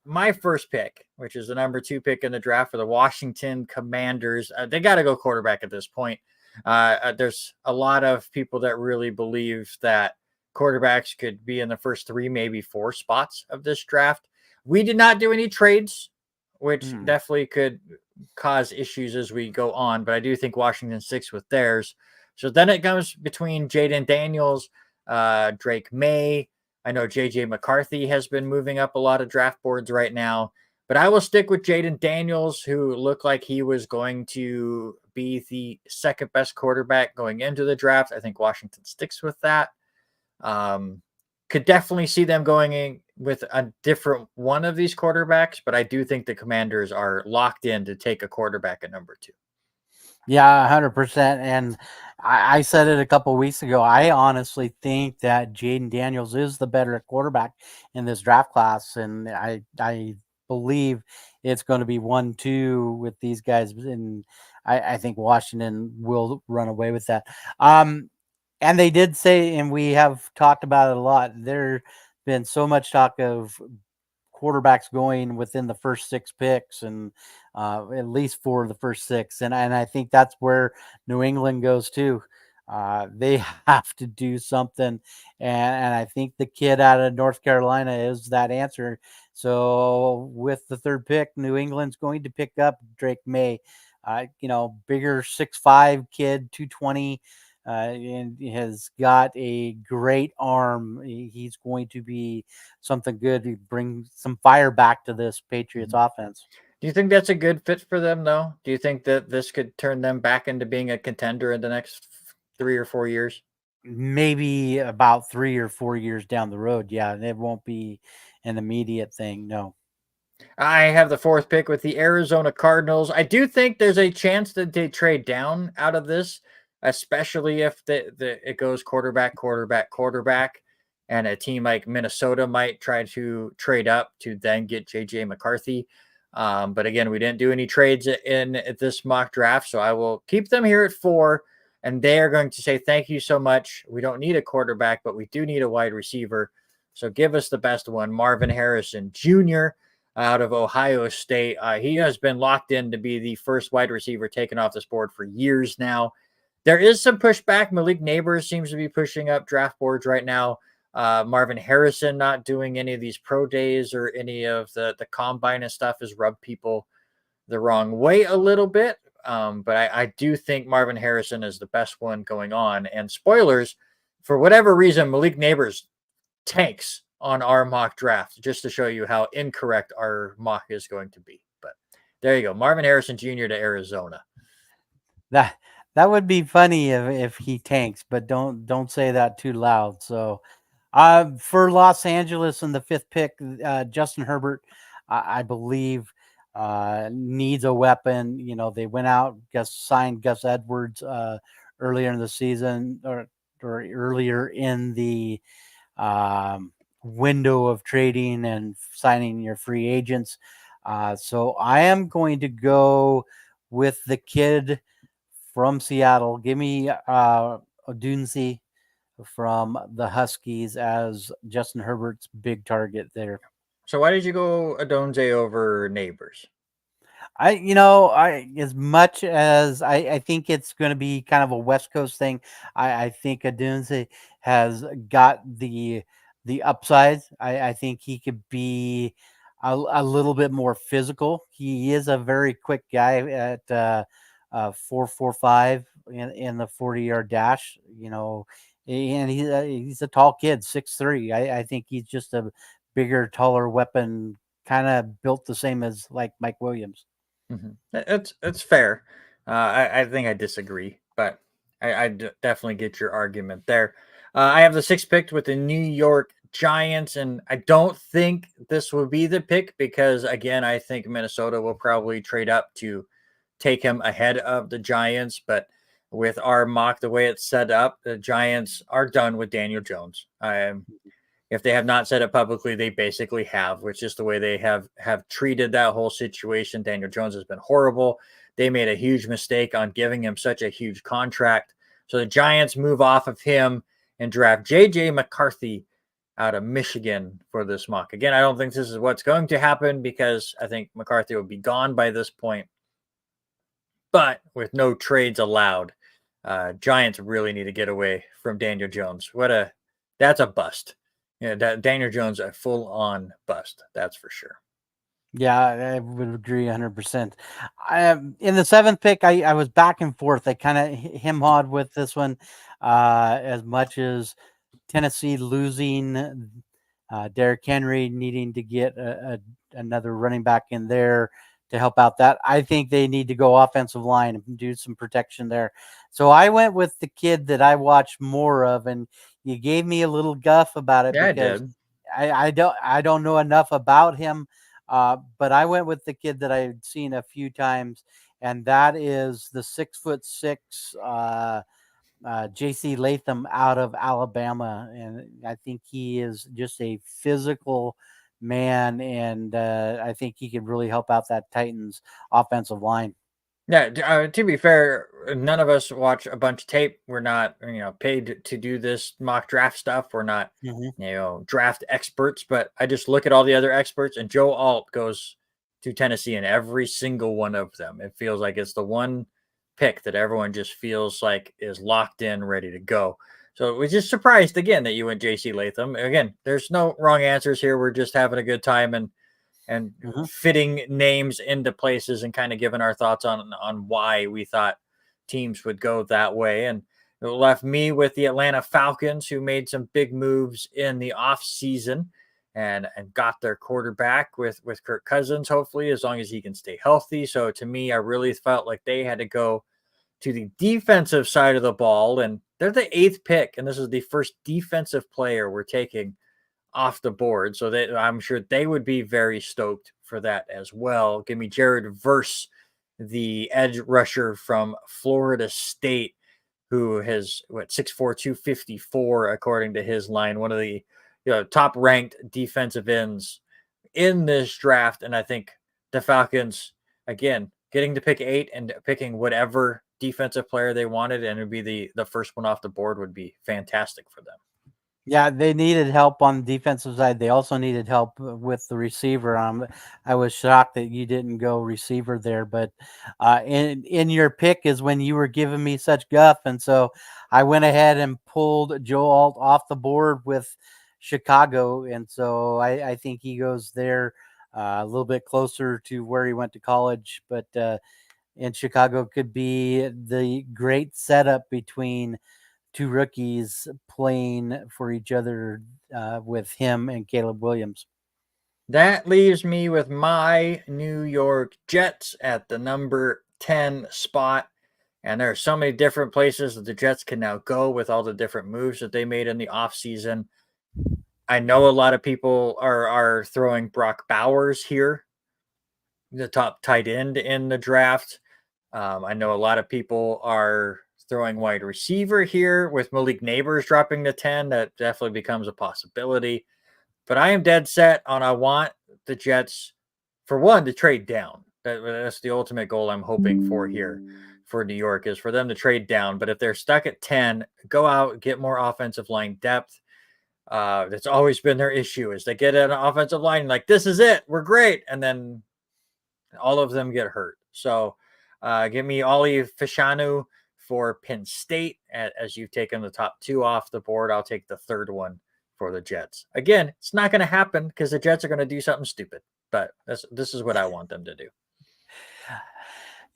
My first pick, which is the number 2 pick in the draft for the Washington Commanders, they got to go quarterback at this point. There's a lot of people that really believe that quarterbacks could be in the first 3, maybe 4 spots of this draft. We did not do any trades, which definitely could cause issues as we go on, but I do think Washington sticks with theirs. So then it comes between Jaden Daniels, Drake May. I know JJ McCarthy has been moving up a lot of draft boards right now, but I will stick with Jaden Daniels, who looked like he was going to be the 2nd best quarterback going into the draft. I think Washington sticks with that. Could definitely see them going in with a different one of these quarterbacks, but I do think the Commanders are locked in to take a quarterback at number 2. Yeah, 100%. And I said it a couple of weeks ago. I honestly think that Jaden Daniels is the better quarterback in this draft class, and I believe it's going to be 1-2 with these guys, and I think Washington will run away with that. And they did say, and we have talked about it a lot, there's been so much talk of quarterbacks going within the first 6 picks, and at least 4 of the first 6. And I think that's where New England goes too. They have to do something. And I think the kid out of North Carolina is that answer. So with the 3rd pick, New England's going to pick up Drake May, bigger 6'5" kid, 220, and he has got a great arm. He's going to be something good to bring some fire back to this Patriots offense. Do you think that's a good fit for them, though? Do you think that this could turn them back into being a contender in the next 3 or 4 years? Maybe about 3 or 4 years down the road. Yeah, it won't be an immediate thing. No. I have the fourth pick with the Arizona Cardinals. I do think there's a chance that they trade down out of this, especially if it goes quarterback, quarterback, quarterback, and a team like Minnesota might try to trade up to then get JJ McCarthy. But again, we didn't do any trades in at this mock draft, so I will keep them here at 4. And they are going to say, thank you so much. We don't need a quarterback, but we do need a wide receiver. So give us the best one, Marvin Harrison Jr. out of Ohio State. He has been locked in to be the first wide receiver taken off this board for years now. There is some pushback. Malik Neighbors seems to be pushing up draft boards right now. Marvin Harrison not doing any of these pro days or any of the combine and stuff has rubbed people the wrong way a little bit. But I do think Marvin Harrison is the best one going on. And spoilers, for whatever reason, Malik Neighbors tanks on our mock draft just to show you how incorrect our mock is going to be. But there you go. Marvin Harrison Jr. to Arizona. That would be funny if he tanks, but don't say that too loud. So for Los Angeles in the 5th pick, Justin Herbert, I believe needs a weapon. You know, they went out, signed Gus Edwards earlier in the season or earlier in the window of trading and signing your free agents. So I am going to go with the kid from Seattle. Give me Odunsi from the Huskies as Justin Herbert's big target there. So why did you go Adonze over Neighbors? As much as I think it's going to be kind of a West Coast thing, I think Adunze has got the upside. I think he could be a little bit more physical. He is a very quick guy at 4.45 in the 40-yard dash. And he's a tall kid, 6'3". I think he's just a bigger, taller weapon, kind of built the same as like Mike Williams. Mm-hmm. It's fair. I think I disagree, but I definitely get your argument there. I have the 6th pick with the New York Giants, and I don't think this will be the pick because, again, I think Minnesota will probably trade up to take him ahead of the Giants. But with our mock, the way it's set up, the Giants are done with Daniel Jones. If they have not said it publicly, they basically have, which is the way they have treated that whole situation. Daniel Jones has been horrible. They made a huge mistake on giving him such a huge contract. So the Giants move off of him and draft JJ McCarthy out of Michigan for this mock. Again, I don't think this is what's going to happen because I think McCarthy will be gone by this point. But with no trades allowed, Giants really need to get away from Daniel Jones. That's a bust. Yeah, Daniel Jones a full-on bust. That's for sure. Yeah, I would agree 100%. In the 7th pick, I was back and forth. I kind of him-hawed with this one as much as Tennessee losing Derrick Henry, needing to get another running back in there to help out that. I think they need to go offensive line and do some protection there. So I went with the kid that I watched more of, and you gave me a little guff about it because I don't know enough about him. But I went with the kid that I had seen a few times, and that is the 6'6" JC Latham out of Alabama. And I think he is just a physical man, and I think he could really help out that Titans offensive line. Yeah, to be fair, none of us watch a bunch of tape. We're not, paid to do this mock draft stuff. We're not, draft experts. But I just look at all the other experts, and Joe Alt goes to Tennessee in every single one of them. It feels like it's the one pick that everyone just feels like is locked in, ready to go. So we're just surprised again that you went JC Latham. Again, there's no wrong answers here. We're just having a good time and fitting names into places and kind of giving our thoughts on why we thought teams would go that way. And It left me with the Atlanta Falcons, who made some big moves in the offseason and got their quarterback with Kirk Cousins, hopefully, as long as he can stay healthy. So to me, I really felt like they had to go to the defensive side of the ball, and they're the 8th pick, and this is the first defensive player we're taking off the board. So I'm sure they would be very stoked for that as well. Give me Jared Verse, the edge rusher from Florida State, who has 6'4", 254, according to his line, one of the top ranked defensive ends in this draft. And I think the Falcons, again, getting to pick 8 and picking whatever defensive player they wanted, and it'd be the first one off the board, would be fantastic for them. Yeah, they needed help on the defensive side. They also needed help with the receiver. I was shocked that you didn't go receiver there, but in your pick is when you were giving me such guff, and so I went ahead and pulled Joe Alt off the board with Chicago, and so I think he goes there a little bit closer to where he went to college, but in Chicago could be the great setup between two rookies playing for each other with him and Caleb Williams. That leaves me with my New York Jets at the number 10 spot. And there are so many different places that the Jets can now go with all the different moves that they made in the offseason. I know a lot of people are throwing Brock Bowers here, the top tight end in the draft. I know a lot of people are throwing wide receiver here with Malik Neighbors dropping to 10. That definitely becomes a possibility. But I am dead set on I want the Jets, for one, to trade down. That's the ultimate goal I'm hoping for here for New York, is for them to trade down. But if they're stuck at 10, go out, get more offensive line depth. That's always been their issue, is they get an offensive line like, this is it, we're great. And then all of them get hurt. So give me Ollie Fashanu for Penn State. As you've taken the top 2 off the board, I'll take the third one for the Jets. Again, it's not going to happen because the Jets are going to do something stupid, but this is what I want them to do.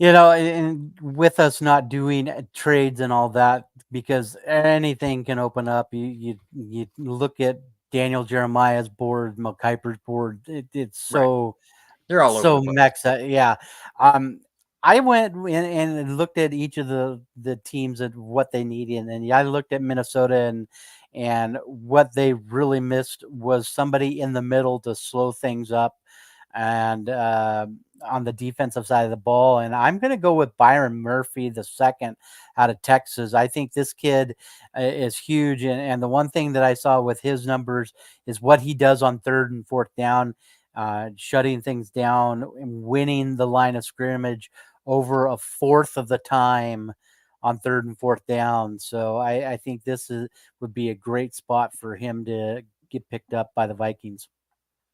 And with us not doing trades and all that, because anything can open up. You look at Daniel Jeremiah's board, Mel Kiper's board. It's so right. They're all so over the mexa. Yeah. I went and looked at each of the teams and what they needed, and I looked at Minnesota and what they really missed was somebody in the middle to slow things up, and on the defensive side of the ball. And I'm going to go with Byron Murphy, the second out of Texas. I think this kid is huge, and the one thing that I saw with his numbers is what he does on 3rd and 4th down. Shutting things down and winning the line of scrimmage over a 4th of the time on 3rd and 4th down. So I think this would be a great spot for him to get picked up by the Vikings.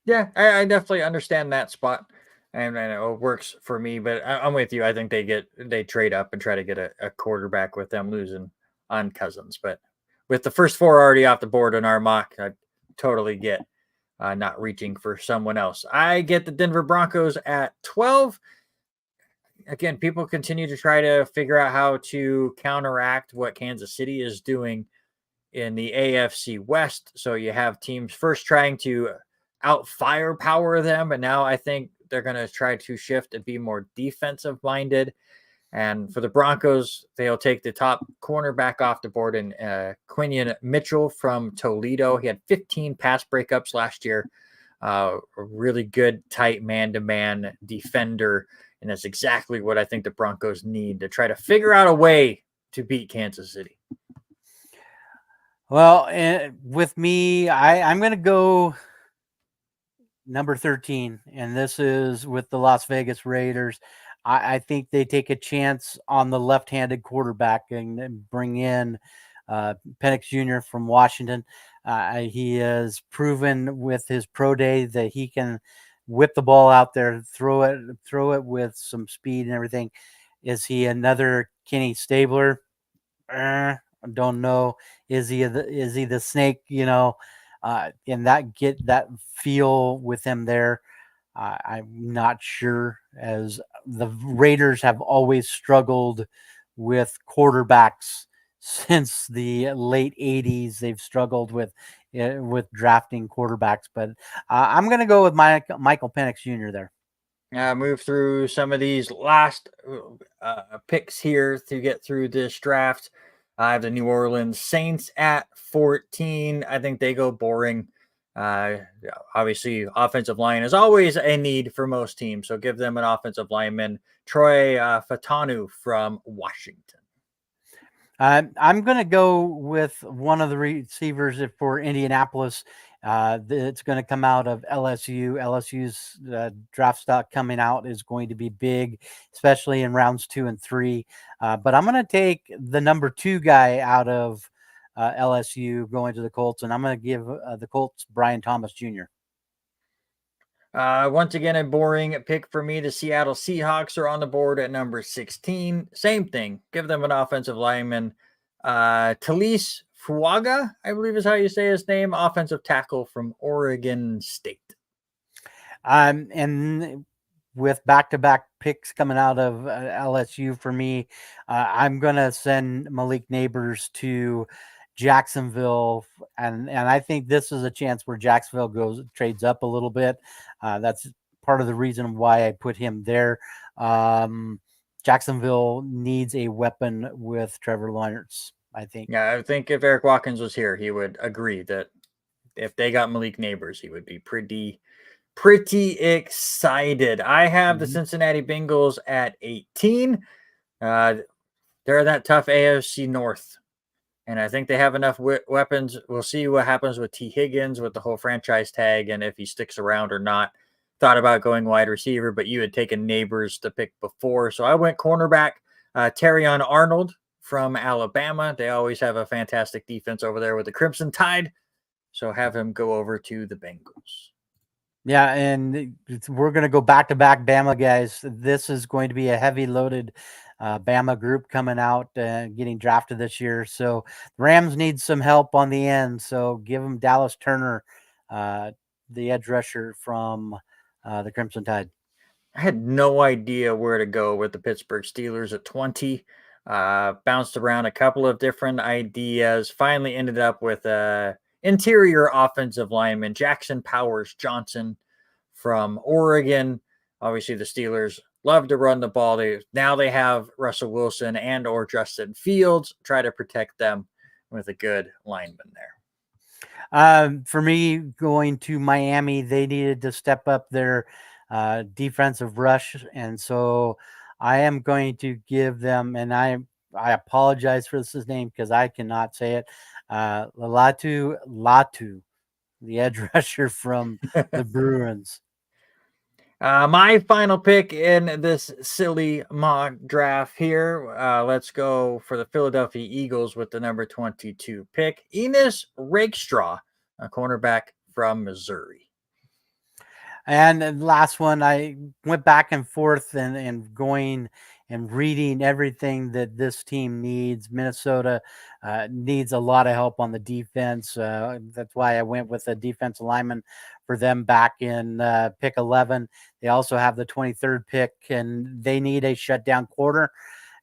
Yeah, I definitely understand that spot, and I know it works for me. But I'm with you. I think they trade up and try to get a quarterback with them losing on Cousins. But with the first 4 already off the board in our mock, I totally get not reaching for someone else. I get the Denver Broncos at 12. Again, people continue to try to figure out how to counteract what Kansas City is doing in the AFC West. So you have teams first trying to out firepower them, and now I think they're going to try to shift and be more defensive minded. And for the Broncos, they'll take the top cornerback off the board in Quinion Mitchell from Toledo. He had 15 pass breakups last year. A really good tight man-to-man defender, and that's exactly what I think the Broncos need to try to figure out a way to beat Kansas City. Well, with me, I'm going to go number 13, and this is with the Las Vegas Raiders. I think they take a chance on the left-handed quarterback and bring in Penix Jr. from Washington. He has proven with his pro day that he can whip the ball out there, throw it with some speed and everything. Is he another Kenny Stabler? I don't know. Is he the snake? And get that feel with him there. I'm not sure, as the Raiders have always struggled with quarterbacks since the late 80s. They've struggled with drafting quarterbacks, but I'm going to go with Michael Penix Jr. there. Move through some of these last picks here to get through this draft. I have the New Orleans Saints at 14. I think they go boring. Obviously, offensive line is always a need for most teams, so give them an offensive lineman, Troy Fatanu from Washington. I'm going to go with one of the receivers for Indianapolis. It's going to come out of LSU. LSU's draft stock coming out is going to be big, especially in rounds 2 and 3. But I'm going to take the number 2 guy out of LSU going to the Colts, and I'm going to give the Colts Brian Thomas Jr. Once again, a boring pick for me. The Seattle Seahawks are on the board at number 16. Same thing. Give them an offensive lineman. Talise Fuaga, I believe is how you say his name, offensive tackle from Oregon State. And with back-to-back picks coming out of LSU for me, I'm going to send Malik Neighbors to Jacksonville, and I think this is a chance where Jacksonville trades up a little bit. That's part of the reason why I put him there. Jacksonville needs a weapon with Trevor Lawrence, I think. Yeah, I think if Eric Watkins was here, he would agree that if they got Malik Neighbors, he would be pretty excited. I have the Cincinnati Bengals at 18. They're that tough AFC North, and I think they have enough weapons. We'll see what happens with T. Higgins with the whole franchise tag and if he sticks around or not. Thought about going wide receiver, but you had taken Neighbors to pick before. So I went cornerback, Terrion Arnold from Alabama. They always have a fantastic defense over there with the Crimson Tide. So have him go over to the Bengals. Yeah, and we're going to go back-to-back Bama guys. This is going to be a heavy loaded Bama group coming out and getting drafted this year. So the Rams need some help on the end. So give them Dallas Turner, the edge rusher from the Crimson Tide. I had no idea where to go with the Pittsburgh Steelers at 20. Bounced around a couple of different ideas. Finally ended up with interior offensive lineman Jackson Powers Johnson from Oregon. Obviously, the Steelers love to run the ball. They have Russell Wilson and or Justin Fields. Try to protect them with a good lineman there. For me, going to Miami, they needed to step up their defensive rush, and so I am going to give them, and I apologize for this name because I cannot say it, Latu, the edge rusher from the Bruins. My final pick in this silly mock draft here. Let's go for the Philadelphia Eagles with the number 22 pick. Enos Rakestraw, a cornerback from Missouri. And the last one, I went back and forth and going and reading everything that this team needs. Minnesota needs a lot of help on the defense. That's why I went with a defensive lineman for them back in pick 11. They also have the 23rd pick, and they need a shutdown corner.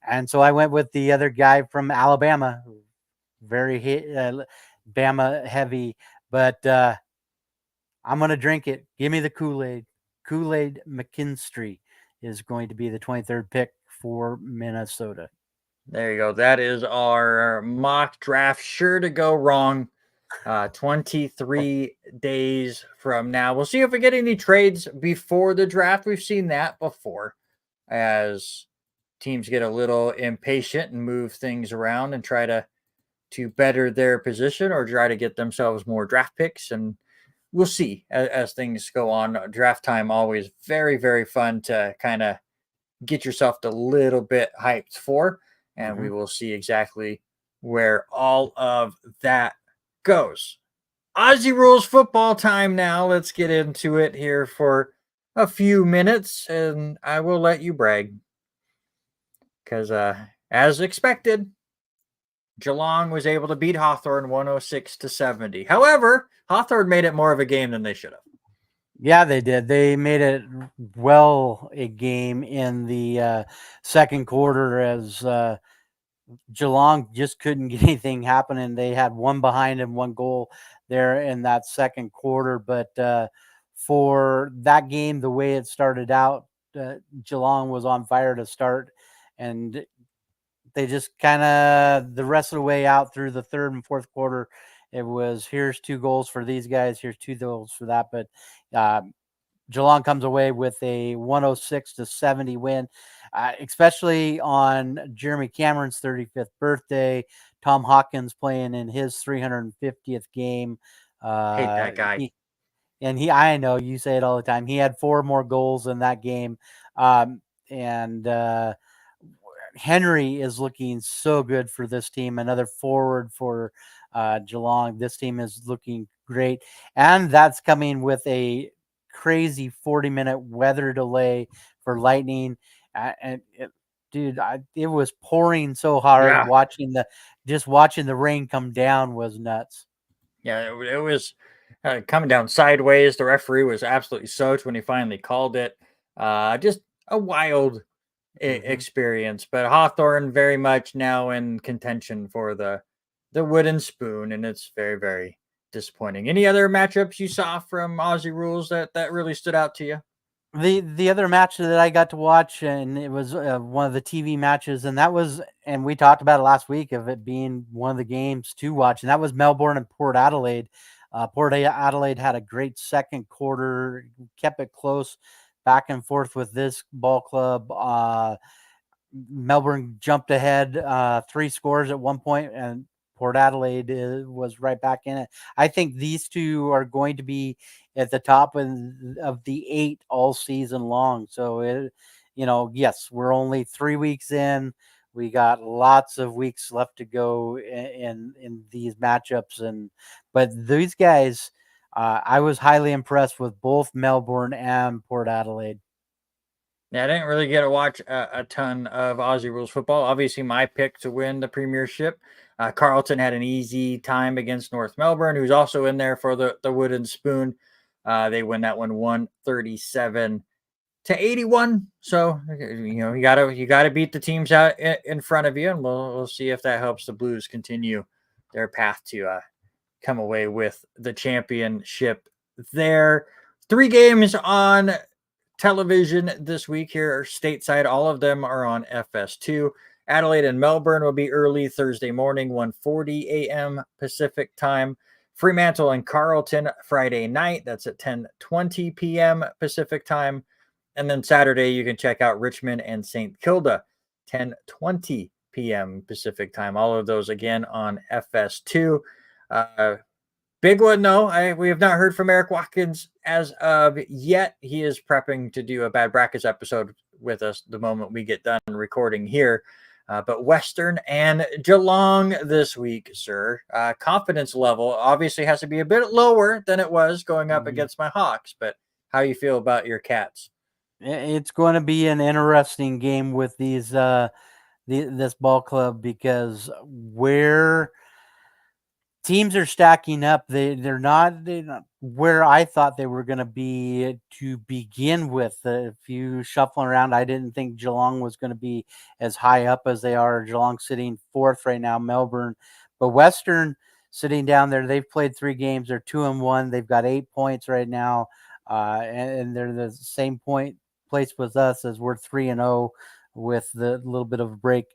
And so I went with the other guy from Alabama, very Bama heavy, but I'm going to drink it. Give me the Kool-Aid. Kool-Aid McKinstry is going to be the 23rd pick for Minnesota. There you go. That is our mock draft. Sure to go wrong. 23 days from now. We'll see if we get any trades before the draft. We've seen that before as teams get a little impatient and move things around and try to better their position or try to get themselves more draft picks. And we'll see as things go on. Draft time always very, very fun to kind of get yourself a little bit hyped for. And we will see exactly where all of that goes. Aussie Rules football time now. Let's get into it here for a few minutes, and I will let you brag. Because as expected, Geelong was able to beat Hawthorn 106-70. However, Hawthorn made it more of a game than they should have. Yeah, they did. They made it a game in the second quarter as Geelong just couldn't get anything happening. They had one behind and one goal there in that second quarter. But for that game, the way it started out, Geelong was on fire to start, and they just kind of the rest of the way out through the third and fourth quarter, it was here's 2 goals for these guys, here's 2 goals for that. But Geelong comes away with a 106-70 win, especially on Jeremy Cameron's 35th birthday. Tom Hawkins playing in his 350th game. Hate that guy. I know you say it all the time. He had 4 more goals in that game. And Henry is looking so good for this team. Another forward for Geelong. This team is looking great. And that's coming with a crazy 40-minute weather delay for Lightning. It was pouring so hard. Yeah. Watching the rain come down was nuts. Yeah, it was coming down sideways. The referee was absolutely soaked when he finally called it. Just a wild experience. But Hawthorn very much now in contention for the wooden spoon, and it's very, very disappointing. Any other matchups you saw from Aussie Rules that really stood out to you? The other match that I got to watch, and it was one of the TV matches, and we talked about it last week of it being one of the games to watch, and that was Melbourne and Port Adelaide. Port Adelaide had a great second quarter, kept it close, back and forth with this ball club. Melbourne jumped ahead 3 scores at one point, and Port Adelaide was right back in it. I think these two are going to be at the top of the 8 all season long. So, yes, we're only 3 weeks in. We got lots of weeks left to go in these matchups. But these guys, I was highly impressed with both Melbourne and Port Adelaide. Yeah, I didn't really get to watch a ton of Aussie Rules football. Obviously, my pick to win the premiership. Carlton had an easy time against North Melbourne, who's also in there for the wooden spoon. They win that one 137-81. So you gotta beat the teams out in front of you, and we'll see if that helps the Blues continue their path to come away with the championship. There, 3 games on television this week here stateside. All of them are on FS2. Adelaide and Melbourne will be early Thursday morning, 1:40 a.m. Pacific time. Fremantle and Carlton Friday night. That's at 10:20 p.m. Pacific time. And then Saturday, you can check out Richmond and St. Kilda, 10:20 p.m. Pacific time. All of those again on FS2. Big one, though. We have not heard from Eric Watkins as of yet. He is prepping to do a Bad Brackets episode with us the moment we get done recording here. But Western and Geelong this week, sir. Confidence level obviously has to be a bit lower than it was going up against my Hawks. But how you feel about your Cats? It's going to be an interesting game with these this ball club, because where teams are stacking up, they're not where I thought they were going to be to begin with. If you shuffle around, I didn't think Geelong was going to be as high up as they are. Geelong sitting 4th right now, Melbourne, but Western sitting down there. They've played 3 games. They're 2-1. They've got 8 points right now, and they're the same place with us as we're 3-0 with the little bit of a break.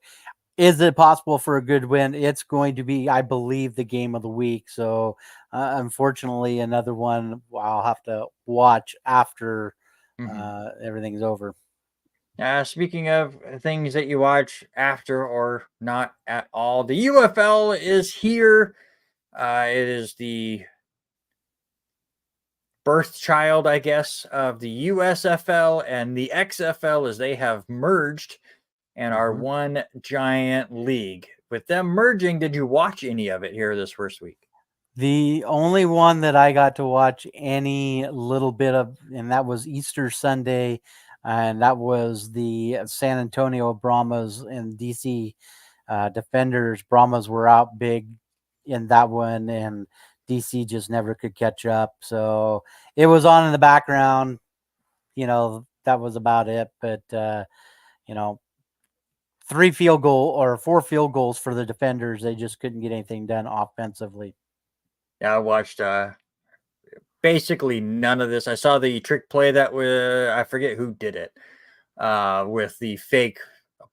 Is it possible for a good win? It's going to be, I believe, the game of the week. So, unfortunately, another one I'll have to watch after everything's over. Speaking of things that you watch after or not at all, the UFL is here. It is the birth child, I guess, of the USFL and the XFL, as they have merged and are one giant league. With them merging, did you watch any of it here this first week? The only one that I got to watch any little bit of, and that was Easter Sunday, and that was the San Antonio Brahmas and DC Defenders. Brahmas were out big in that one, and DC just never could catch up. So it was on in the background. That was about it. But, 4 field goals for the defenders. They just couldn't get anything done offensively. Yeah, I watched basically none of this. I saw the trick play that was, I forget who did it, with the fake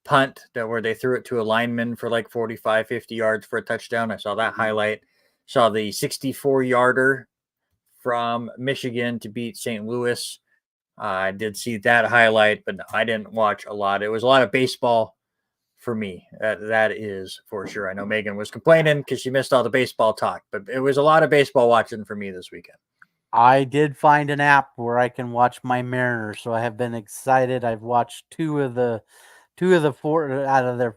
punt where they threw it to a lineman for like 45, 50 yards for a touchdown. I saw that highlight. Saw the 64-yarder from Michigan to beat St. Louis. I did see that highlight, but I didn't watch a lot. It was a lot of baseball for me. That is for sure. I know Megan was complaining because she missed all the baseball talk, but it was a lot of baseball watching for me this weekend. I did find an app where I can watch my Mariners, so I have been excited. I've watched two of the 4 out of their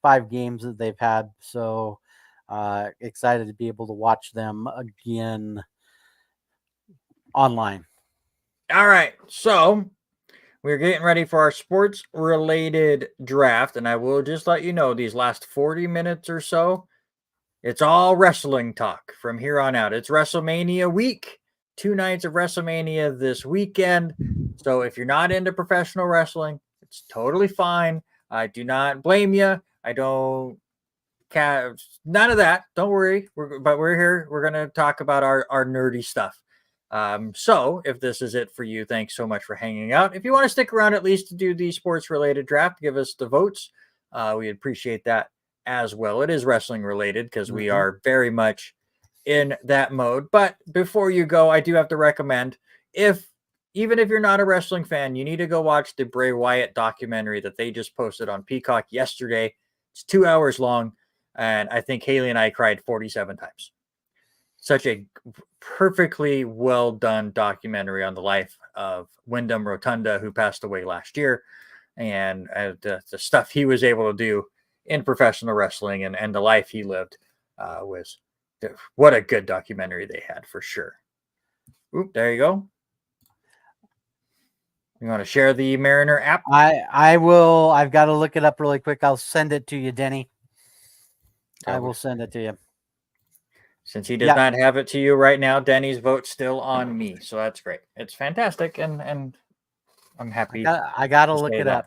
5 games that they've had. So excited to be able to watch them again online. All right, so we're getting ready for our sports related draft, and I will just let you know these last 40 minutes or so, it's all wrestling talk from here on out. It's WrestleMania week, 2 nights of WrestleMania this weekend. So if you're not into professional wrestling, it's totally fine. I do not blame you. I don't none of that. Don't worry. But we're here. We're going to talk about our nerdy stuff. So if this is it for you, thanks so much for hanging out. If you want to stick around at least to do the sports related draft, give us the votes. We appreciate that as well. It is wrestling related because we are very much in that mode. But before you go, I do have to recommend, even if you're not a wrestling fan, you need to go watch the Bray Wyatt documentary that they just posted on Peacock yesterday. It's 2 hours long, and I think Haley and I cried 47 times. Such a perfectly well done documentary on the life of Wyndham Rotunda, who passed away last year, and the stuff he was able to do in professional wrestling and the life he lived was what a good documentary they had for sure. Oop, there you go. You want to share the Mariner app? I will. I've got to look it up really quick. I'll send it to you, Denny. I will send it to you. Since he does not have it to you right now, Denny's vote's still on me. So that's great. It's fantastic. And I'm happy. I got to look it up.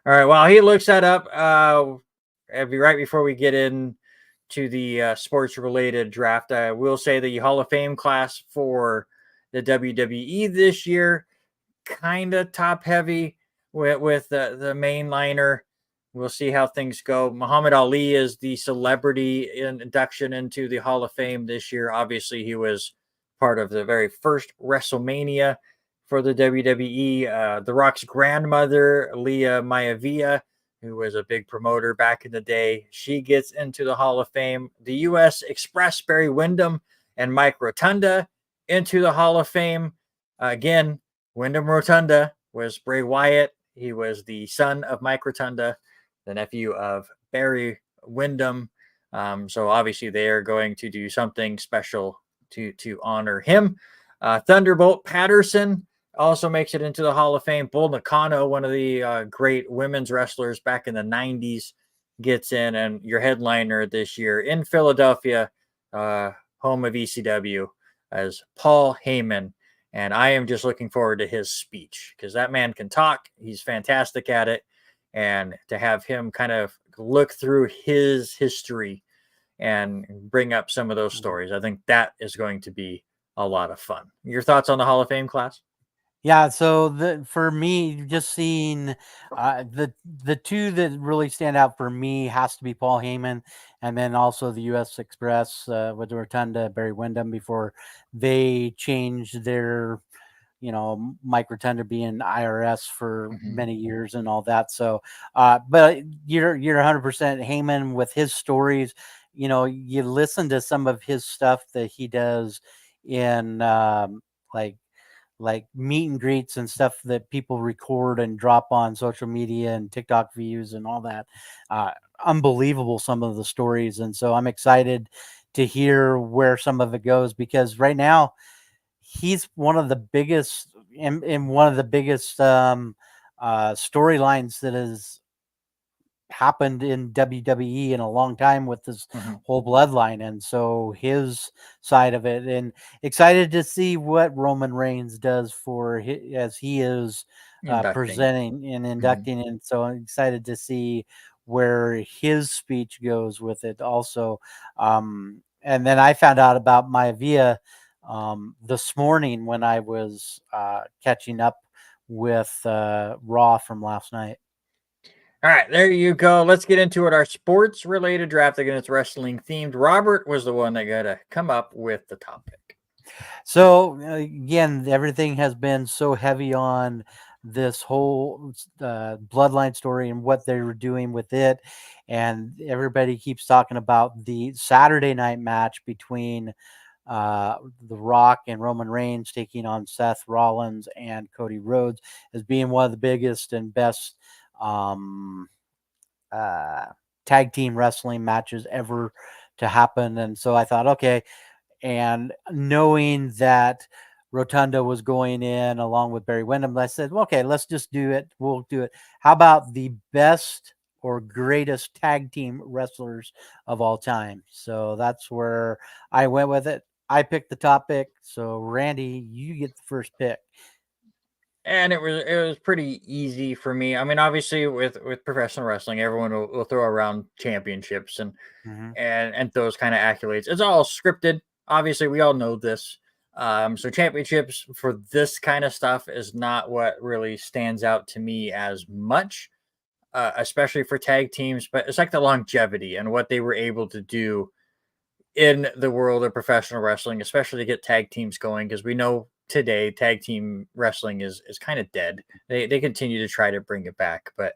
All right. While he looks that up, it'll be right before we get in to the sports related draft. I will say the Hall of Fame class for the WWE this year, kind of top heavy with the mainliner. We'll see how things go. Muhammad Ali is the celebrity induction into the Hall of Fame this year. Obviously, he was part of the very first WrestleMania for the WWE. The Rock's grandmother, Leah Maivia, who was a big promoter back in the day, she gets into the Hall of Fame. The U.S. Express, Barry Windham, and Mike Rotunda into the Hall of Fame. Again, Wyndham Rotunda was Bray Wyatt. He was the son of Mike Rotunda, the nephew of Barry Windham. So obviously they are going to do something special to honor him. Thunderbolt Patterson also makes it into the Hall of Fame. Bull Nakano, one of the great women's wrestlers back in the 90s, gets in. And your headliner this year in Philadelphia, home of ECW, as Paul Heyman. And I am just looking forward to his speech because that man can talk. He's fantastic at it. And to have him kind of look through his history and bring up some of those stories, I think that is going to be a lot of fun. Your thoughts on the Hall of Fame class? Yeah, so for me, just seeing the two that really stand out for me has to be Paul Heyman, and then also the U.S. Express with Rotunda, Barry Windham, before they changed their, Mike Rotunda being IRS for many years and all that. So, but you're 100% Heyman with his stories. You listen to some of his stuff that he does in like meet and greets and stuff that people record and drop on social media and TikTok views and all that. Unbelievable, some of the stories. And so I'm excited to hear where some of it goes, because right now he's one of the biggest in one of the biggest storylines that has happened in WWE in a long time with this whole bloodline. And so his side of it, and excited to see what Roman Reigns does as he is Inducting. presenting and inducting, and so I'm excited to see where his speech goes with it also. And then I found out about Maivia this morning when I was catching up with Raw from last night. All right, there you go. Let's get into it. Our sports related draft against wrestling themed. Robert was the one that got to come up with the topic. So again, everything has been so heavy on this whole bloodline story and what they were doing with it, and everybody keeps talking about the Saturday night match between The Rock and Roman Reigns taking on Seth Rollins and Cody Rhodes as being one of the biggest and best um, uh, tag team wrestling matches ever to happen. And so I thought, okay, and knowing that Rotunda was going in along with Barry Windham, I said, well, okay, let's just do it. We'll do it. How about the best or greatest tag team wrestlers of all time? So that's where I went with it. I picked the topic. So Randy, you get the first pick. And it was pretty easy for me. I mean, obviously with professional wrestling, everyone will throw around championships and Mm-hmm. and those kind of accolades. It's all scripted. Obviously, we all know this. So championships for this kind of stuff is not what really stands out to me as much, especially for tag teams. But it's like the longevity and what they were able to do in the world of professional wrestling, especially to get tag teams going, because we know today tag team wrestling is kind of dead. They continue to try to bring it back, but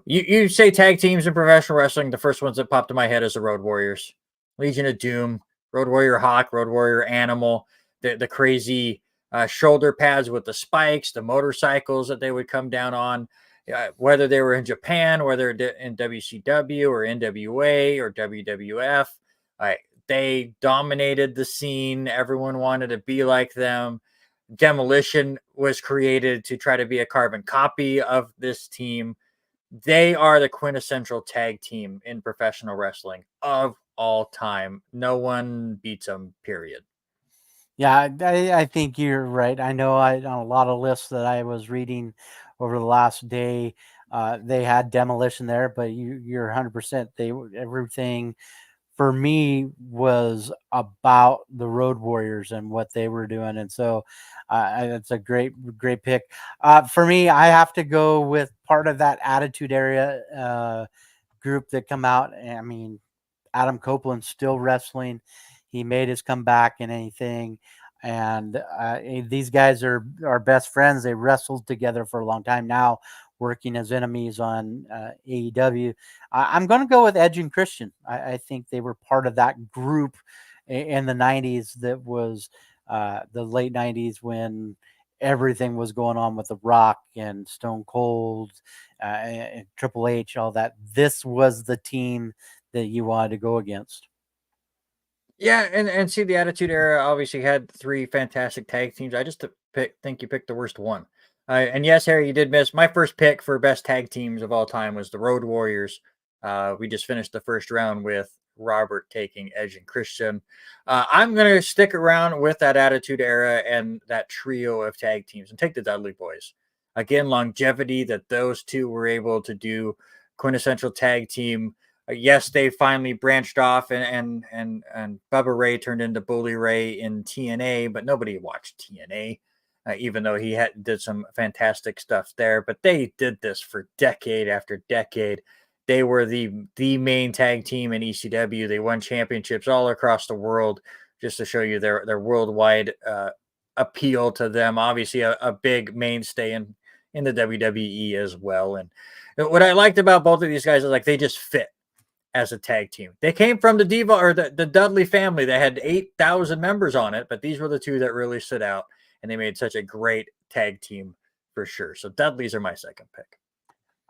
you say tag teams in professional wrestling. The first ones that popped in my head is the Road Warriors, Legion of Doom, Road Warrior Hawk, Road Warrior Animal, the crazy shoulder pads with the spikes, the motorcycles that they would come down on. Whether they were in Japan, whether in WCW or NWA or WWF, they dominated the scene. Everyone wanted to be like them. Demolition was created to try to be a carbon copy of this team. They are the quintessential tag team in professional wrestling of all time. No one beats them, period. Yeah, I think you're right. I know on a lot of lists that I was reading over the last day, they had Demolition there, but you're 100%. Everything for me was about the Road Warriors and what they were doing, and so it's a great pick. For me, I have to go with part of that Attitude Era group that come out. I mean, Adam Copeland's still wrestling. He made his comeback in anything. And these guys are best friends. They wrestled together for a long time now, working as enemies on AEW. I'm going to go with Edge and Christian. I think they were part of that group in the 90s that was the late 90s when everything was going on with The Rock and Stone Cold and Triple H, all that. This was the team that you wanted to go against. Yeah, and see, the Attitude Era obviously had three fantastic tag teams. I just think you picked the worst one. And yes, Harry, you did miss. My first pick for best tag teams of all time was the Road Warriors. We just finished the first round with Robert taking Edge and Christian. I'm going to stick around with that Attitude Era and that trio of tag teams and take the Dudley Boys. Again, longevity that those two were able to do, quintessential tag team. Yes, they finally branched off and Bubba Ray turned into Bully Ray in TNA, but nobody watched TNA, even though he did some fantastic stuff there. But they did this for decade after decade. They were the main tag team in ECW. They won championships all across the world, just to show you their worldwide appeal to them. Obviously, a big mainstay in the WWE as well. And what I liked about both of these guys is like they just fit as a tag team. They came from the Diva or the Dudley family that had 8,000 members on it, but these were the two that really stood out and they made such a great tag team for sure. So Dudleys are my second pick.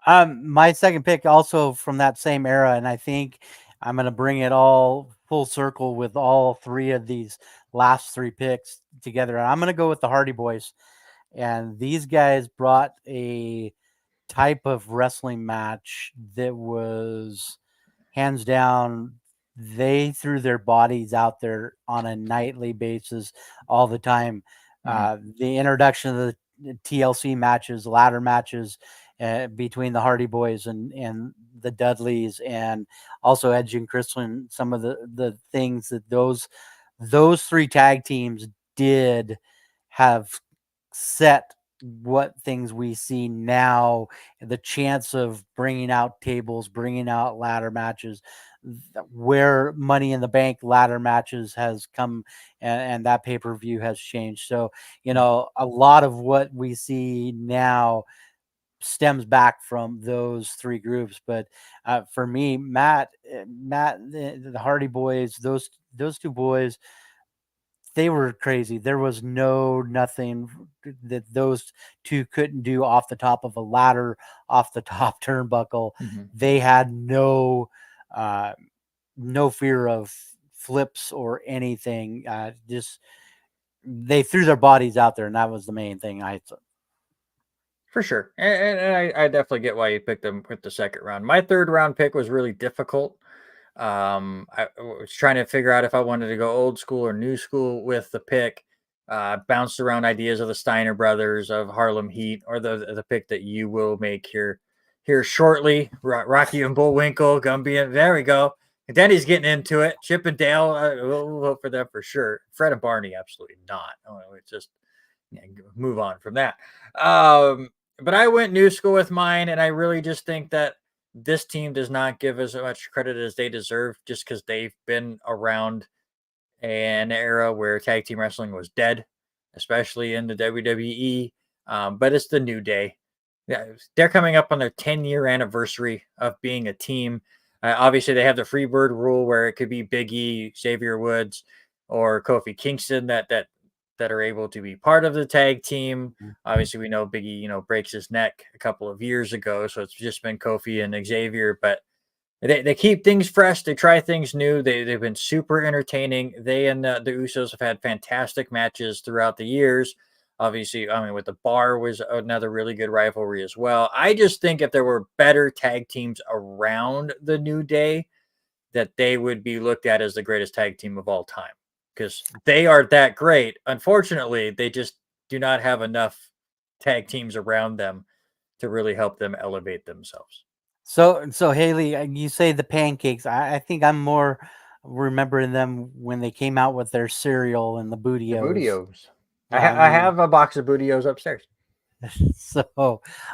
My second pick also from that same era, and I think I'm going to bring it all full circle with all three of these last three picks together. I'm going to go with the Hardy Boys, and these guys brought a type of wrestling match that was hands down. They threw their bodies out there on a nightly basis all the time. The introduction of TLC matches, ladder matches between the Hardy Boys and the Dudleys, and also Edge and Christian. Some of the things that those three tag teams did have set what things we see now, the chance of bringing out tables, bringing out ladder matches, where Money in the Bank ladder matches has come, and that pay-per-view has changed. So, a lot of what we see now stems back from those three groups. But for me, Matt, the Hardy Boys, those two boys, they were crazy. There was nothing that those two couldn't do off the top of a ladder, off the top turnbuckle. They had no fear of flips or anything. Just they threw their bodies out there, and that was the main thing. For sure. And I definitely get why you picked them with the second round. My third round pick was really difficult. I was trying to figure out if I wanted to go old school or new school with the pick. Bounced around ideas of the Steiner brothers, of Harlem Heat, or the pick that you will make here shortly. Rocky and Bullwinkle, Gumby, and there we go. And Denny's getting into it. Chip and Dale, we'll vote for them for sure. Fred and Barney, absolutely not. It's just move on from that. But I went new school with mine, and I really just think that this team does not give as much credit as they deserve, just because they've been around an era where tag team wrestling was dead, especially in the WWE. But it's the New Day. Yeah, they're coming up on their 10-year anniversary of being a team. Obviously, they have the Freebird rule where it could be Big E, Xavier Woods, or Kofi Kingston that are able to be part of the tag team. Obviously, we know Big E, breaks his neck a couple of years ago, so it's just been Kofi and Xavier. But they keep things fresh. They try things new. They've been super entertaining. They and the Usos have had fantastic matches throughout the years. Obviously, with the Bar was another really good rivalry as well. I just think if there were better tag teams around the New Day, that they would be looked at as the greatest tag team of all time, because they are that great. Unfortunately, they just do not have enough tag teams around them to really help them elevate themselves. So Haley, you say the Pancakes. I think I'm more remembering them when they came out with their cereal and the The Bootios. Bootios. I have a box of Bootios upstairs. So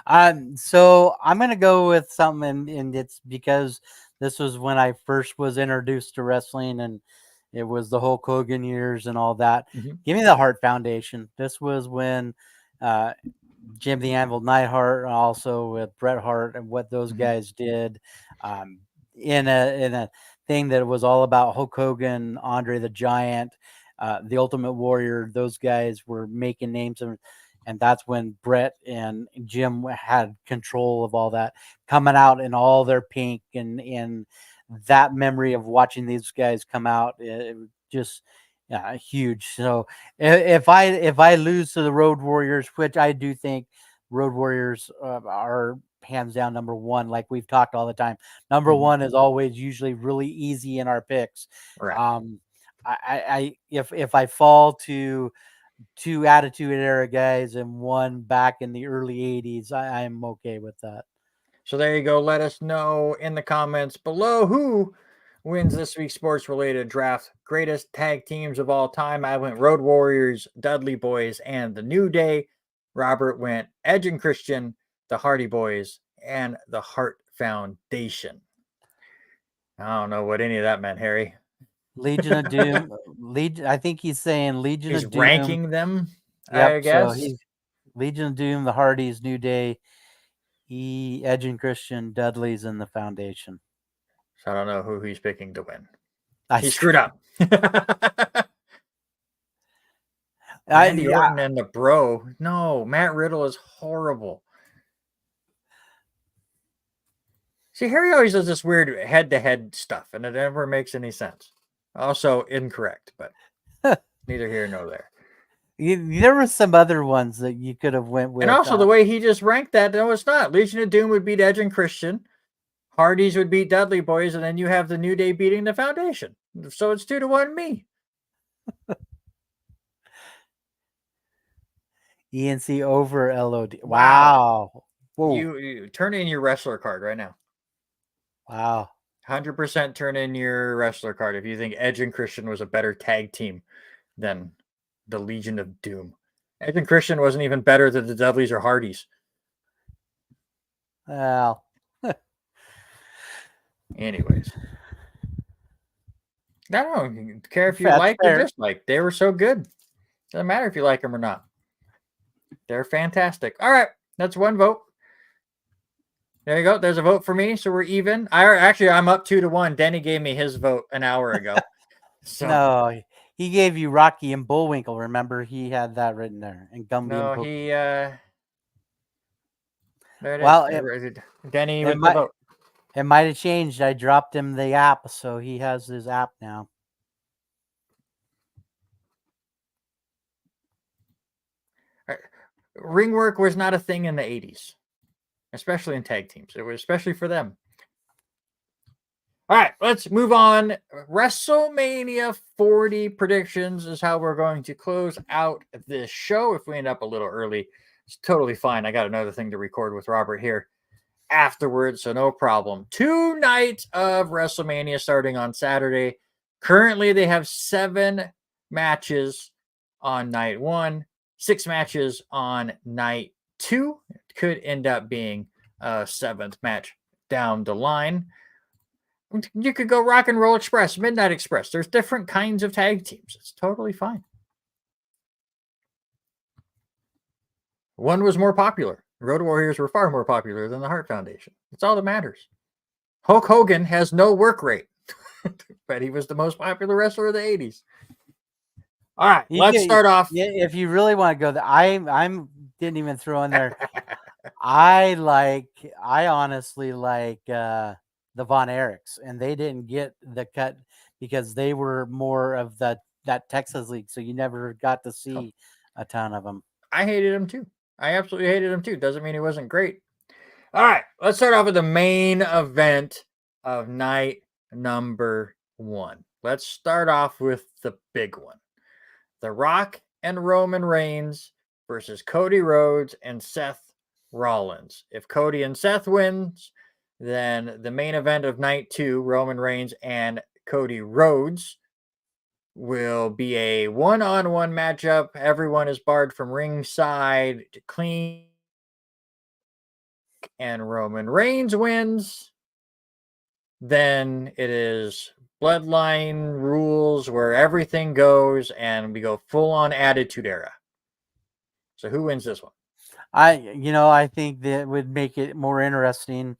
I'm gonna go with something, and it's because this was when I first was introduced to wrestling, and it was the Hulk Hogan years and all that. Give me the Hart Foundation. This was when Jim the Anvil Neidhart, also with Bret Hart, and what those guys did in a thing that was all about Hulk Hogan, Andre the Giant, the Ultimate Warrior. Those guys were making names, and that's when Bret and Jim had control of all that, coming out in all their pink, and that memory of watching these guys come out, it just huge. So if I lose to the Road Warriors, which I do think Road Warriors are hands down number one, like we've talked all the time. Number one is always usually really easy in our picks. Right. If I fall to two Attitude Era guys and one back in the early 80s, I'm okay with that. So there you go. Let us know in the comments below who wins this week's sports related draft. Greatest tag teams of all time. I went Road Warriors, Dudley Boys, and the New Day. Robert went Edge and Christian, the Hardy Boys, and the Hart Foundation. I don't know what any of that meant, Harry. Legion of Doom. I think he's saying Legion of Doom. He's ranking them, yep, I guess. So he's Legion of Doom, the Hardys, New Day, Edge and Christian, Dudley's, and the Foundation. So I don't know who he's picking to win. He screwed up. Randy Orton and the Bro. No, Matt Riddle is horrible. See, Harry always does this weird head-to-head stuff, and it never makes any sense. Also incorrect, but neither here nor there. There were some other ones that you could have went with. And also the way he just ranked that, no, it's not. Legion of Doom would beat Edge and Christian. Hardys would beat Dudley Boys, and then you have the New Day beating the Foundation. So it's 2-1 me. DNC over LOD. Wow. Whoa. You turn in your wrestler card right now. Wow. 100% turn in your wrestler card if you think Edge and Christian was a better tag team than the Legion of Doom. Edge and Christian wasn't even better than the Dudleys or Hardys. Well. Anyways. I don't care if you That's like fair. or dislike. They were so good. Doesn't matter if you like them or not. They're fantastic. All right. That's one vote. There you go. There's a vote for me. So we're even. I'm up 2-1. Denny gave me his vote an hour ago. So No, he gave you Rocky and Bullwinkle. Remember, he had that written there. And Gumby no, and he there it Well, is. Denny it with might- the vote. It might have changed. I dropped him the app, so he has his app now. Ring work was not a thing in the 80s, especially in tag teams. It was especially for them. All right, let's move on. WrestleMania 40 predictions is how we're going to close out this show. If we end up a little early, it's totally fine. I got another thing to record with Robert here afterwards, so no problem. 2 nights of WrestleMania starting on Saturday. Currently, they have 7 matches on night 1, 6 matches on night 2. It could end up being a 7th match down the line. You could go Rock and Roll Express, Midnight Express. There's different kinds of tag teams. It's totally fine. One was more popular. Road Warriors were far more popular than the Hart Foundation. That's all that matters. Hulk Hogan has no work rate, but he was the most popular wrestler of the 80s. All right, let's start off. Yeah, if you really want to go, I'm didn't even throw in there. I honestly like the Von Erichs, and they didn't get the cut because they were more of that Texas league, so you never got to see a ton of them. I hated him too. I absolutely hated him too. Doesn't mean he wasn't great. All right, let's start off with the main event of night number 1. Let's start off with the big one. The Rock and Roman Reigns versus Cody Rhodes and Seth Rollins. If Cody and Seth wins, then the main event of night 2, Roman Reigns and Cody Rhodes, will be a one-on-one matchup. Everyone is barred from ringside to clean. And Roman Reigns wins. Then it is bloodline rules where everything goes and we go full-on Attitude Era. So who wins this one? I think that would make it more interesting.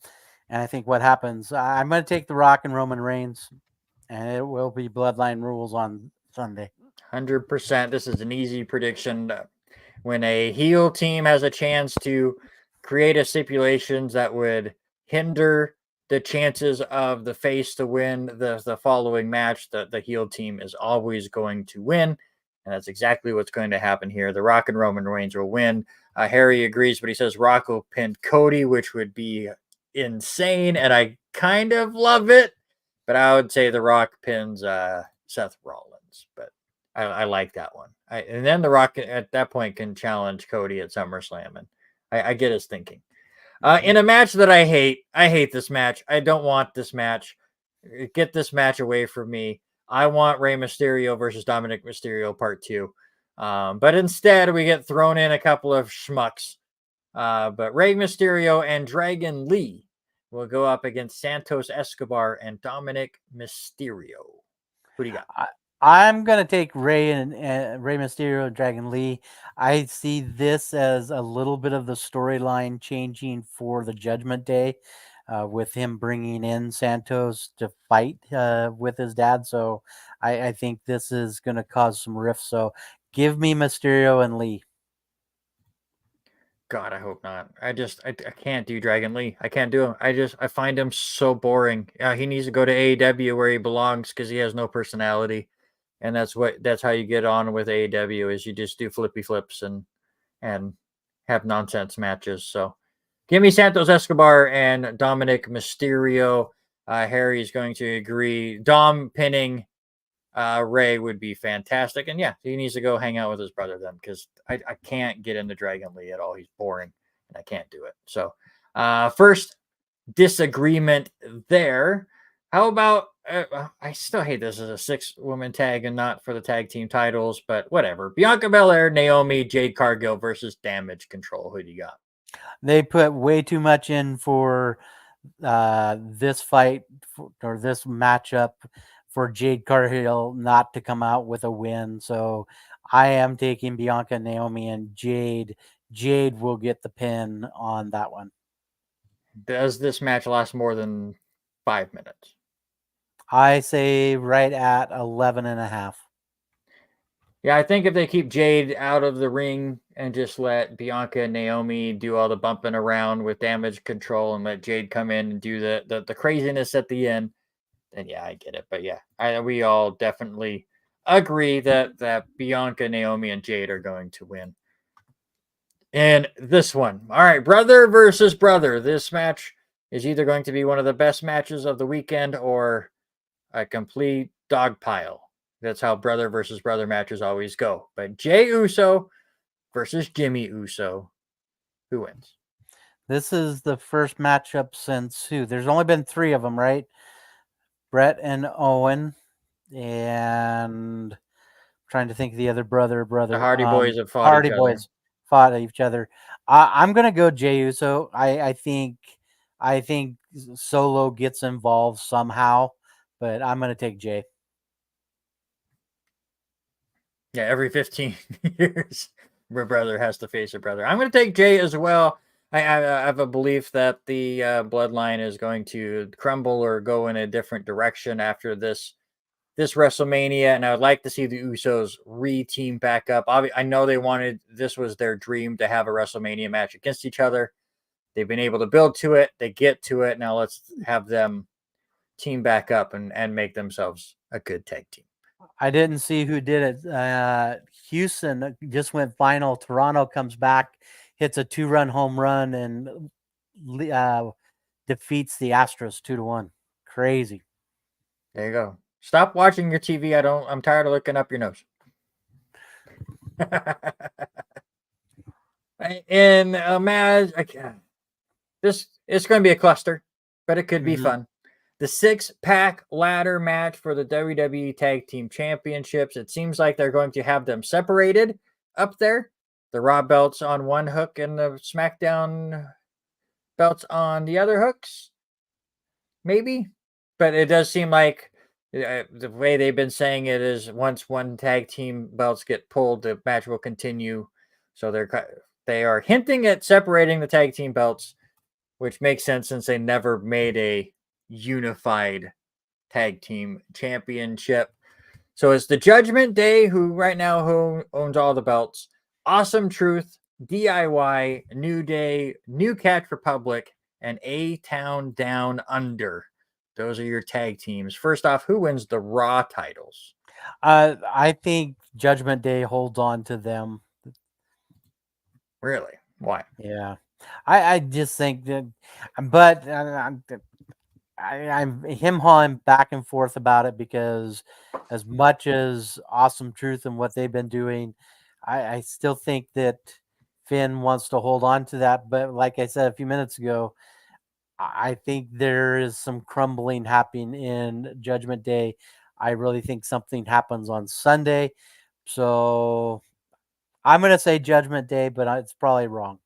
And I think what happens, I'm going to take The Rock and Roman Reigns, and it will be bloodline rules on Sunday. 100%. This is an easy prediction. When a heel team has a chance to create a stipulations that would hinder the chances of the face to win the following match, the heel team is always going to win. And that's exactly what's going to happen here. The Rock and Roman Reigns will win. Harry agrees, but he says Rock will pin Cody, which would be insane. And I kind of love it. But I would say The Rock pins Seth Rollins. But I like that one. And then The Rock at that point can challenge Cody at SummerSlam. And I get his thinking. In a match that I hate this match. I don't want this match. Get this match away from me. I want Rey Mysterio versus Dominic Mysterio Part 2. But instead, we get thrown in a couple of schmucks. But Rey Mysterio and Dragon Lee will go up against Santos Escobar and Dominic Mysterio. Who do you got? I'm going to take Rey and Rey Mysterio and Dragon Lee. I see this as a little bit of the storyline changing for the Judgment Day with him bringing in Santos to fight with his dad. So I think this is going to cause some rifts. So give me Mysterio and Lee. God, I hope not. I can't do Dragon Lee. I can't do him. I find him so boring. He needs to go to AEW where he belongs because he has no personality. And that's how you get on with AEW is you just do flippy flips and have nonsense matches. So give me Santos Escobar and Dominic Mysterio. Harry's going to agree. Dom pinning Ray would be fantastic. And yeah, he needs to go hang out with his brother then, because I can't get into Dragon Lee at all. He's boring and I can't do it. So first disagreement there. How about I still hate this as a 6-woman tag and not for the tag team titles, but whatever. Bianca Belair, Naomi, Jade Cargill versus Damage Control. Who do you got? They put way too much in for this fight or this matchup for Jade Cargill not to come out with a win. So I am taking Bianca, Naomi, and Jade. Jade will get the pin on that one. Does this match last more than 5 minutes? I say right at 11 and a half. Yeah, I think if they keep Jade out of the ring and just let Bianca and Naomi do all the bumping around with Damage Control and let Jade come in and do the craziness at the end, then yeah, I get it. But yeah, we all definitely agree that Bianca, Naomi, and Jade are going to win. And this one, all right, brother versus brother. This match is either going to be one of the best matches of the weekend or a complete dog pile. That's how brother versus brother matches always go. But Jey Uso versus Jimmy Uso. Who wins? This is the first matchup since who? There's only been 3 of them, right? Brett and Owen, and I'm trying to think of the other brother. The Hardy Boys have fought Hardy each other. Boys fought each other. I'm gonna go Jey Uso. I think Solo gets involved somehow, but I'm gonna take Jey. Yeah, every 15 years, my brother has to face a brother. I'm going to take Jey as well. I have a belief that the bloodline is going to crumble or go in a different direction after this WrestleMania, and I would like to see the Usos re-team back up. I know this was their dream to have a WrestleMania match against each other. They've been able to build to it. They get to it. Now let's have them team back up and make themselves a good tag team. I didn't see who did it. Houston just went final. Toronto comes back, hits a 2-run home run, and defeats the Astros 2-1. Crazy. There you go. Stop watching your TV. I'm tired of looking up your nose. And Maz, this it's going to be a cluster, but it could be fun. The 6-pack ladder match for the WWE Tag Team Championships. It seems like they're going to have them separated up there. The Raw belts on one hook and the SmackDown belts on the other hooks. Maybe. But it does seem like the way they've been saying it is once one tag team belts get pulled, the match will continue. So they are hinting at separating the tag team belts, which makes sense since they never made a unified tag team championship. So it's the Judgment Day, who right now owns all the belts. Awesome Truth, DIY, New Day, New Catch Republic, and A-Town Down Under. Those are your tag teams. First off, who wins the Raw titles? I think Judgment Day holds on to them. Really? Why? Yeah. I just think that, but I'm him-hawing back and forth about it because as much as Awesome Truth and what they've been doing, I still think that Finn wants to hold on to that. But like I said a few minutes ago, I think there is some crumbling happening in Judgment Day. I really think something happens on Sunday. So I'm going to say Judgment Day, but it's probably wrong.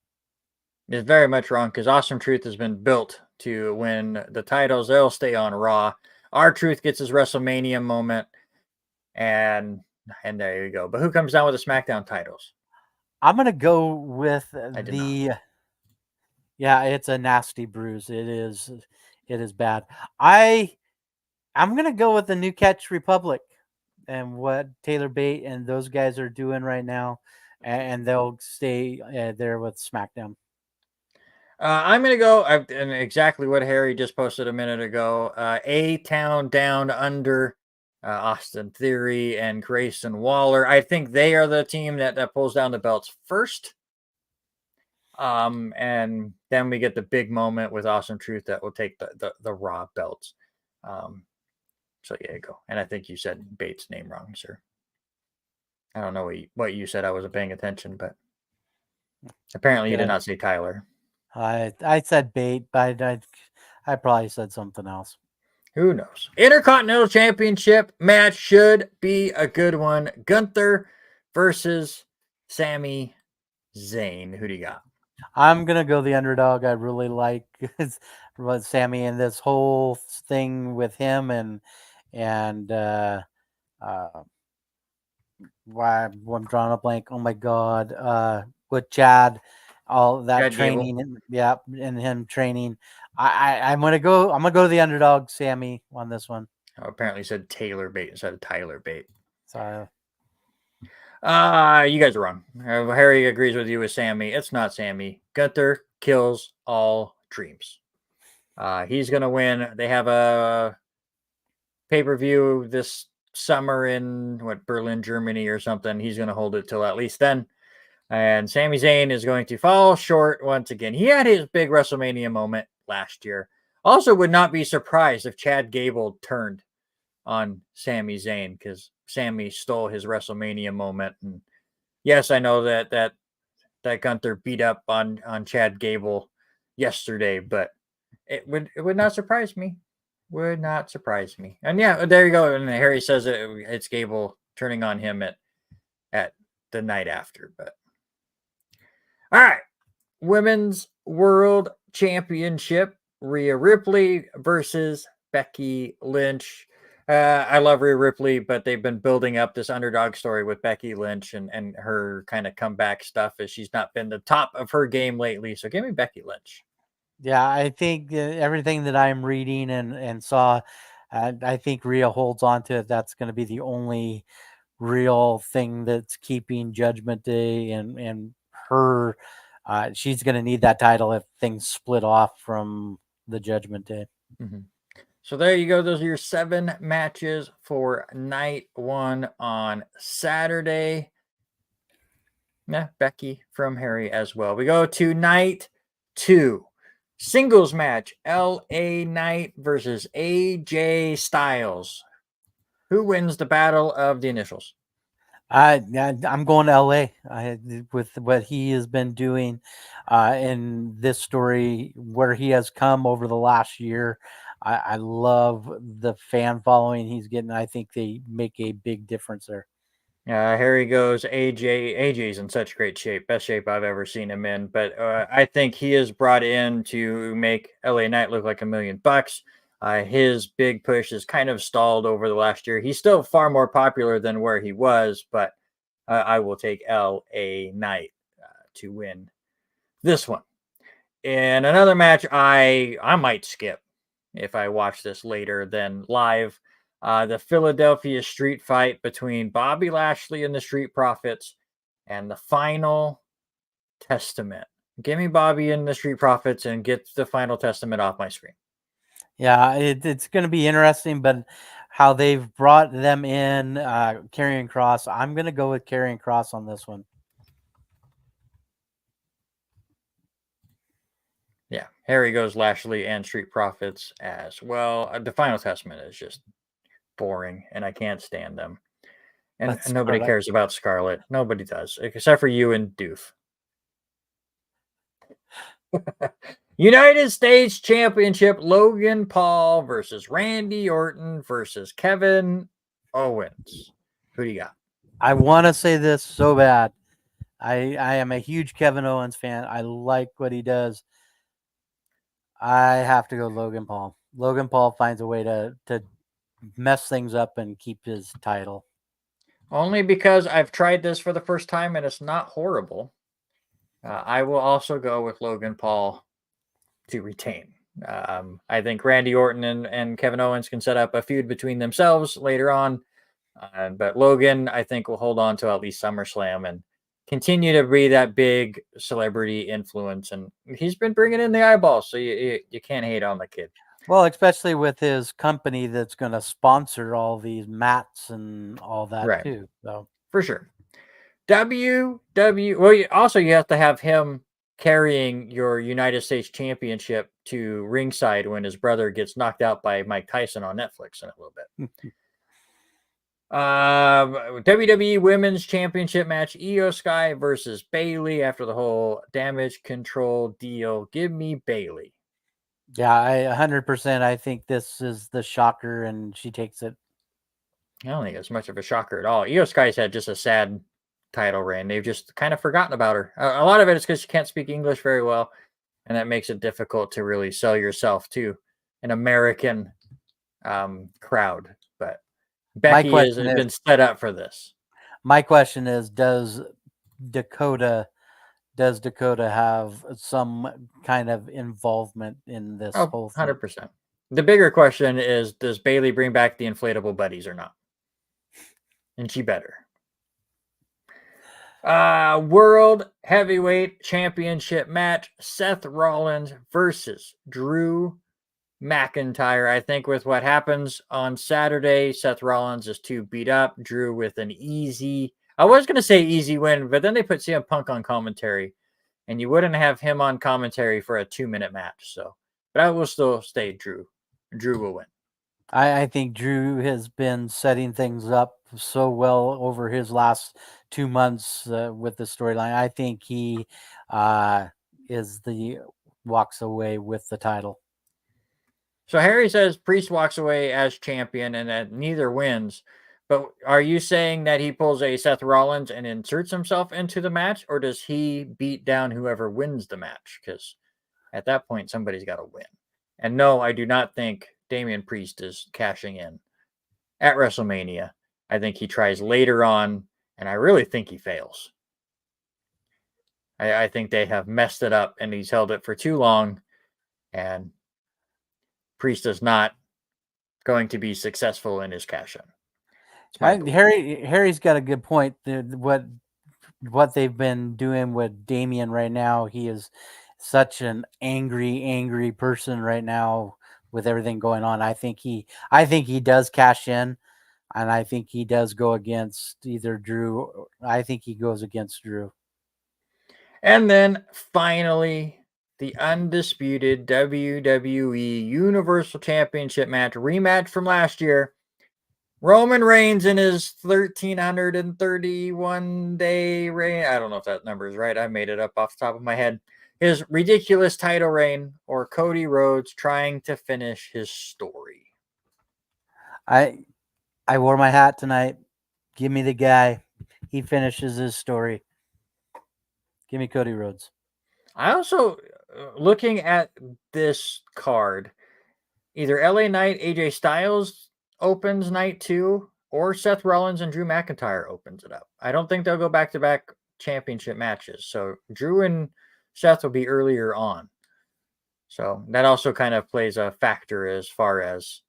It's very much wrong because Awesome Truth has been built to win the titles. They'll stay on Raw. R-Truth gets his WrestleMania moment, and there you go. But who comes down with the SmackDown titles? I'm going to go with yeah, it's a nasty bruise. It is bad. I'm going to go with the New Catch Republic and what Taylor Bate and those guys are doing right now, and they'll stay there with SmackDown. I'm going to go, and exactly what Harry just posted a minute ago, A-Town Down Under, Austin Theory and Grayson Waller. I think they are the team that pulls down the belts first. And then we get the big moment with Awesome Truth that will take the Raw belts. So there you go. And I think you said Bates' name wrong, sir. I don't know what you said. I wasn't paying attention, but apparently you did not say Tyler. I said Bate, but I probably said something else. Who knows? Intercontinental Championship match should be a good one. Gunther versus Sami Zayn. Who do you got? I'm gonna go the underdog. I really like Sami and this whole thing with him and why I'm drawing a blank. Oh my god, with Chad, all that Chad training, Gable. and him training. I'm gonna go to the underdog, Sami, on this one. Oh, apparently said Taylor Bate instead of Tyler Bate. So, you guys are wrong. Harry agrees with you with Sami. It's not Sami. Gunther kills all dreams. He's gonna win. They have a pay-per-view this summer in Berlin, Germany or something. He's gonna hold it till at least then. And Sami Zayn is going to fall short once again. He had his big WrestleMania moment last year. Also, would not be surprised if Chad Gable turned on Sami Zayn because Sami stole his WrestleMania moment. And yes, I know that Gunther beat up on Chad Gable yesterday, but it would not surprise me. Would not surprise me. And yeah, there you go. And Harry says it's Gable turning on him at the night after. But all right, Women's World Championship: Rhea Ripley versus Becky Lynch. I love Rhea Ripley, but they've been building up this underdog story with Becky Lynch and her kind of comeback stuff as she's not been the top of her game lately. So give me Becky Lynch. yeah, I think everything that I'm reading and saw, I think Rhea holds on to it. That's going to be the only real thing that's keeping Judgment Day and her. She's going to need that title if things split off from the Judgment Day. Mm-hmm. So there you go. Those are your 7 matches for night 1 on Saturday. Yeah, Becky from Harry as well. We go to night 2. Singles match, LA Knight versus AJ Styles. Who wins the battle of the initials? I'm going to LA with what he has been doing in this story, where he has come over the last year. I love the fan following he's getting. I think they make a big difference there. Harry goes AJ. AJ's in such great shape, best shape I've ever seen him in. But I think he is brought in to make LA Knight look like $1 million. His big push is kind of stalled over the last year. He's still far more popular than where he was, but I will take LA Knight to win this one. In another match, I might skip if I watch this later than live. The Philadelphia street fight between Bobby Lashley and the Street Profits and the Final Testament. Give me Bobby and the Street Profits and get the Final Testament off my screen. Yeah, it's going to be interesting, but how they've brought them in, Karrion Kross. I'm going to go with Karrion Kross on this one. Yeah, Harry goes Lashley and Street Profits as well. The Final Testament is just boring, and I can't stand them. And nobody cares about Scarlett. Nobody does, except for you and Doof. United States Championship, Logan Paul versus Randy Orton versus Kevin Owens. Who do you got? I want to say this so bad. I am a huge Kevin Owens fan. I like what he does. I have to go Logan Paul. Logan Paul finds a way to mess things up and keep his title. Only because I've tried this for the first time and it's not horrible. I will also go with Logan Paul to retain. I think Randy Orton and Kevin Owens can set up a feud between themselves later on. But Logan, I think, will hold on to at least SummerSlam and continue to be that big celebrity influence. And he's been bringing in the eyeballs, so you can't hate on the kid. Well, especially with his company that's going to sponsor all these mats and all that right. too. So for sure. Well, also you have to have him carrying your United States Championship to ringside when his brother gets knocked out by Mike Tyson on Netflix in a little bit. WWE Women's Championship match: Io Sky versus Bayley after the whole Damage Control deal. Give me Bayley. Yeah, 100%. I think this is the shocker, and she takes it. I don't think it's much of a shocker at all. Io Sky's had just a sad title reign. They've just kind of forgotten about her. A lot of it is because she can't speak English very well, and that makes it difficult to really sell yourself to an American crowd. But Becky has been set up for this. My question is, does Dakota have some kind of involvement in this whole thing? 100%. The bigger question is, does Bayley bring back the inflatable buddies or not? And she better. World Heavyweight Championship match: Seth Rollins versus Drew McIntyre. I think with what happens on Saturday, Seth Rollins is too beat up. Drew with an easy, I was going to say easy win, but then they put CM Punk on commentary, and you wouldn't have him on commentary for a 2-minute match. So, but I will still stay Drew. Drew will win. I think Drew has been setting things up so well over his last 2 months with the storyline. I think he walks away with the title. So Harry says Priest walks away as champion and that neither wins. But are you saying that he pulls a Seth Rollins and inserts himself into the match, or does he beat down whoever wins the match? Because at that point, somebody's got to win. And no, I do not think Damian Priest is cashing in at WrestleMania. I think he tries later on, and I really think he fails. I think they have messed it up, and he's held it for too long, and Priest is not going to be successful in his cash-in. Harry's got a good point. What they've been doing with Damian right now, he is such an angry person right now with everything going on. I think he does cash in, and I think he does go against either Drew. I think he goes against Drew. And then finally, the undisputed WWE Universal Championship match rematch from last year. Roman Reigns in his 1,331-day reign. I don't know if that number is right. I made it up off the top of my head. His ridiculous title reign, or Cody Rhodes trying to finish his story. I wore my hat tonight. Give me the guy. He finishes his story. Give me Cody Rhodes. I also, looking at this card, either LA Knight, AJ Styles opens night 2, or Seth Rollins and Drew McIntyre opens it up. I don't think they'll go back-to-back championship matches. So Drew and Seth will be earlier on. So that also kind of plays a factor as far as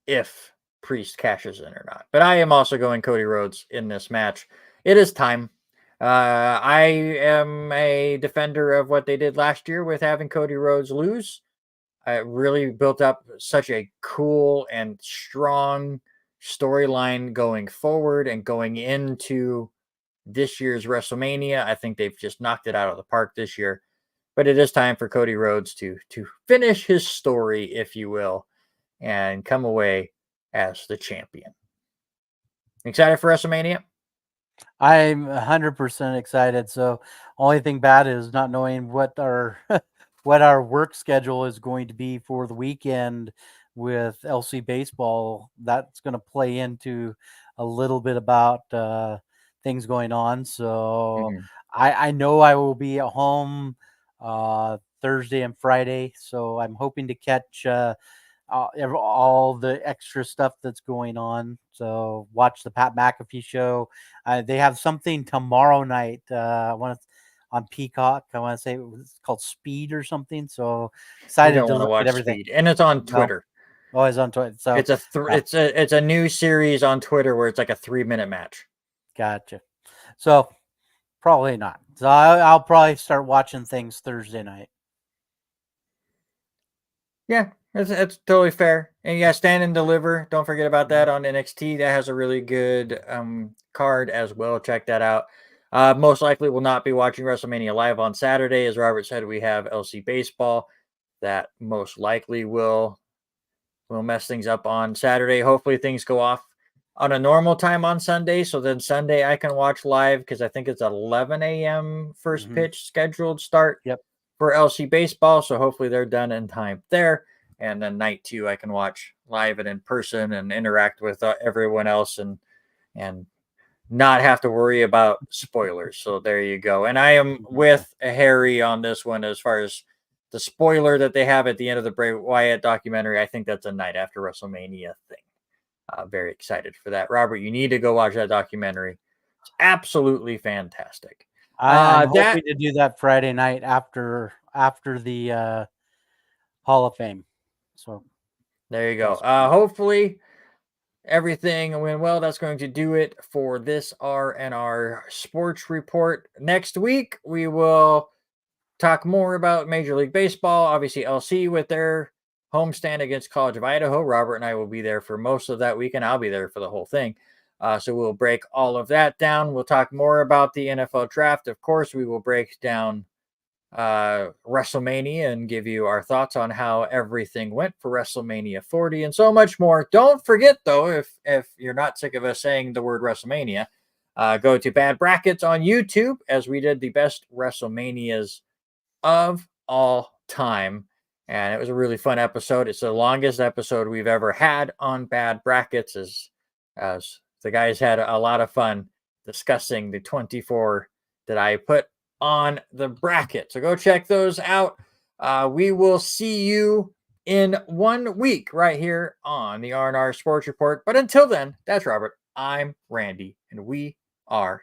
if Priest cashes in or not. But I am also going Cody Rhodes in this match. It is time. I am a defender of what they did last year with having Cody Rhodes lose. It really built up such a cool and strong storyline going forward and going into this year's WrestleMania. I think they've just knocked it out of the park this year. But it is time for Cody Rhodes to finish his story, if you will, and come away as the champion. Excited for WrestleMania? I'm 100% excited. So only thing bad is not knowing what our what our work schedule is going to be for the weekend with LC baseball. That's going to play into a little bit about things going on. So I know I will be at home Thursday and Friday. So I'm hoping to catch all the extra stuff that's going on. So watch the Pat McAfee show. They have something tomorrow night. On Peacock. I want to say it's called Speed or something. So excited to look at everything. Speed. And it's on Twitter. No. Oh, it's on Twitter. So it's a new series on Twitter where it's like a 3-minute match. Gotcha. So probably not. So I'll probably start watching things Thursday night. Yeah, it's totally fair. And yeah, Stand and Deliver. Don't forget about that on NXT. That has a really good card as well. Check that out. Most likely will not be watching WrestleMania live on Saturday. As Robert said, we have LC baseball that most likely will mess things up on Saturday. Hopefully things go off on a normal time on Sunday. So then Sunday I can watch live because I think it's 11 a.m. first pitch scheduled start for LC baseball. So hopefully they're done in time there. And then night 2 I can watch live and in person and interact with everyone else and not have to worry about spoilers. So there you go. And I am with Harry on this one as far as the spoiler that they have at the end of the Bray Wyatt documentary. I think that's a night after WrestleMania thing. Very excited for that. Robert, you need to go watch that documentary. It's absolutely fantastic. I'm hoping to do that Friday night after the Hall of Fame. So there you go. Hopefully everything went well. That's going to do it for this RNR Sports Report. Next week, we will talk more about Major League Baseball. Obviously, LC with their homestand against College of Idaho. Robert and I will be there for most of that weekend. I'll be there for the whole thing. So we'll break all of that down. We'll talk more about the NFL draft. Of course, we will break down WrestleMania and give you our thoughts on how everything went for WrestleMania 40 and so much more. Don't forget, though, if you're not sick of us saying the word WrestleMania, go to Bad Brackets on YouTube as we did the best WrestleManias of all time. And it was a really fun episode. It's the longest episode we've ever had on Bad Brackets as the guys had a lot of fun discussing the 24 that I put on the bracket. So go check those out. We will see you in 1 week right here on the R&R Sports Report. But until then, that's Robert. I'm Randy, and we are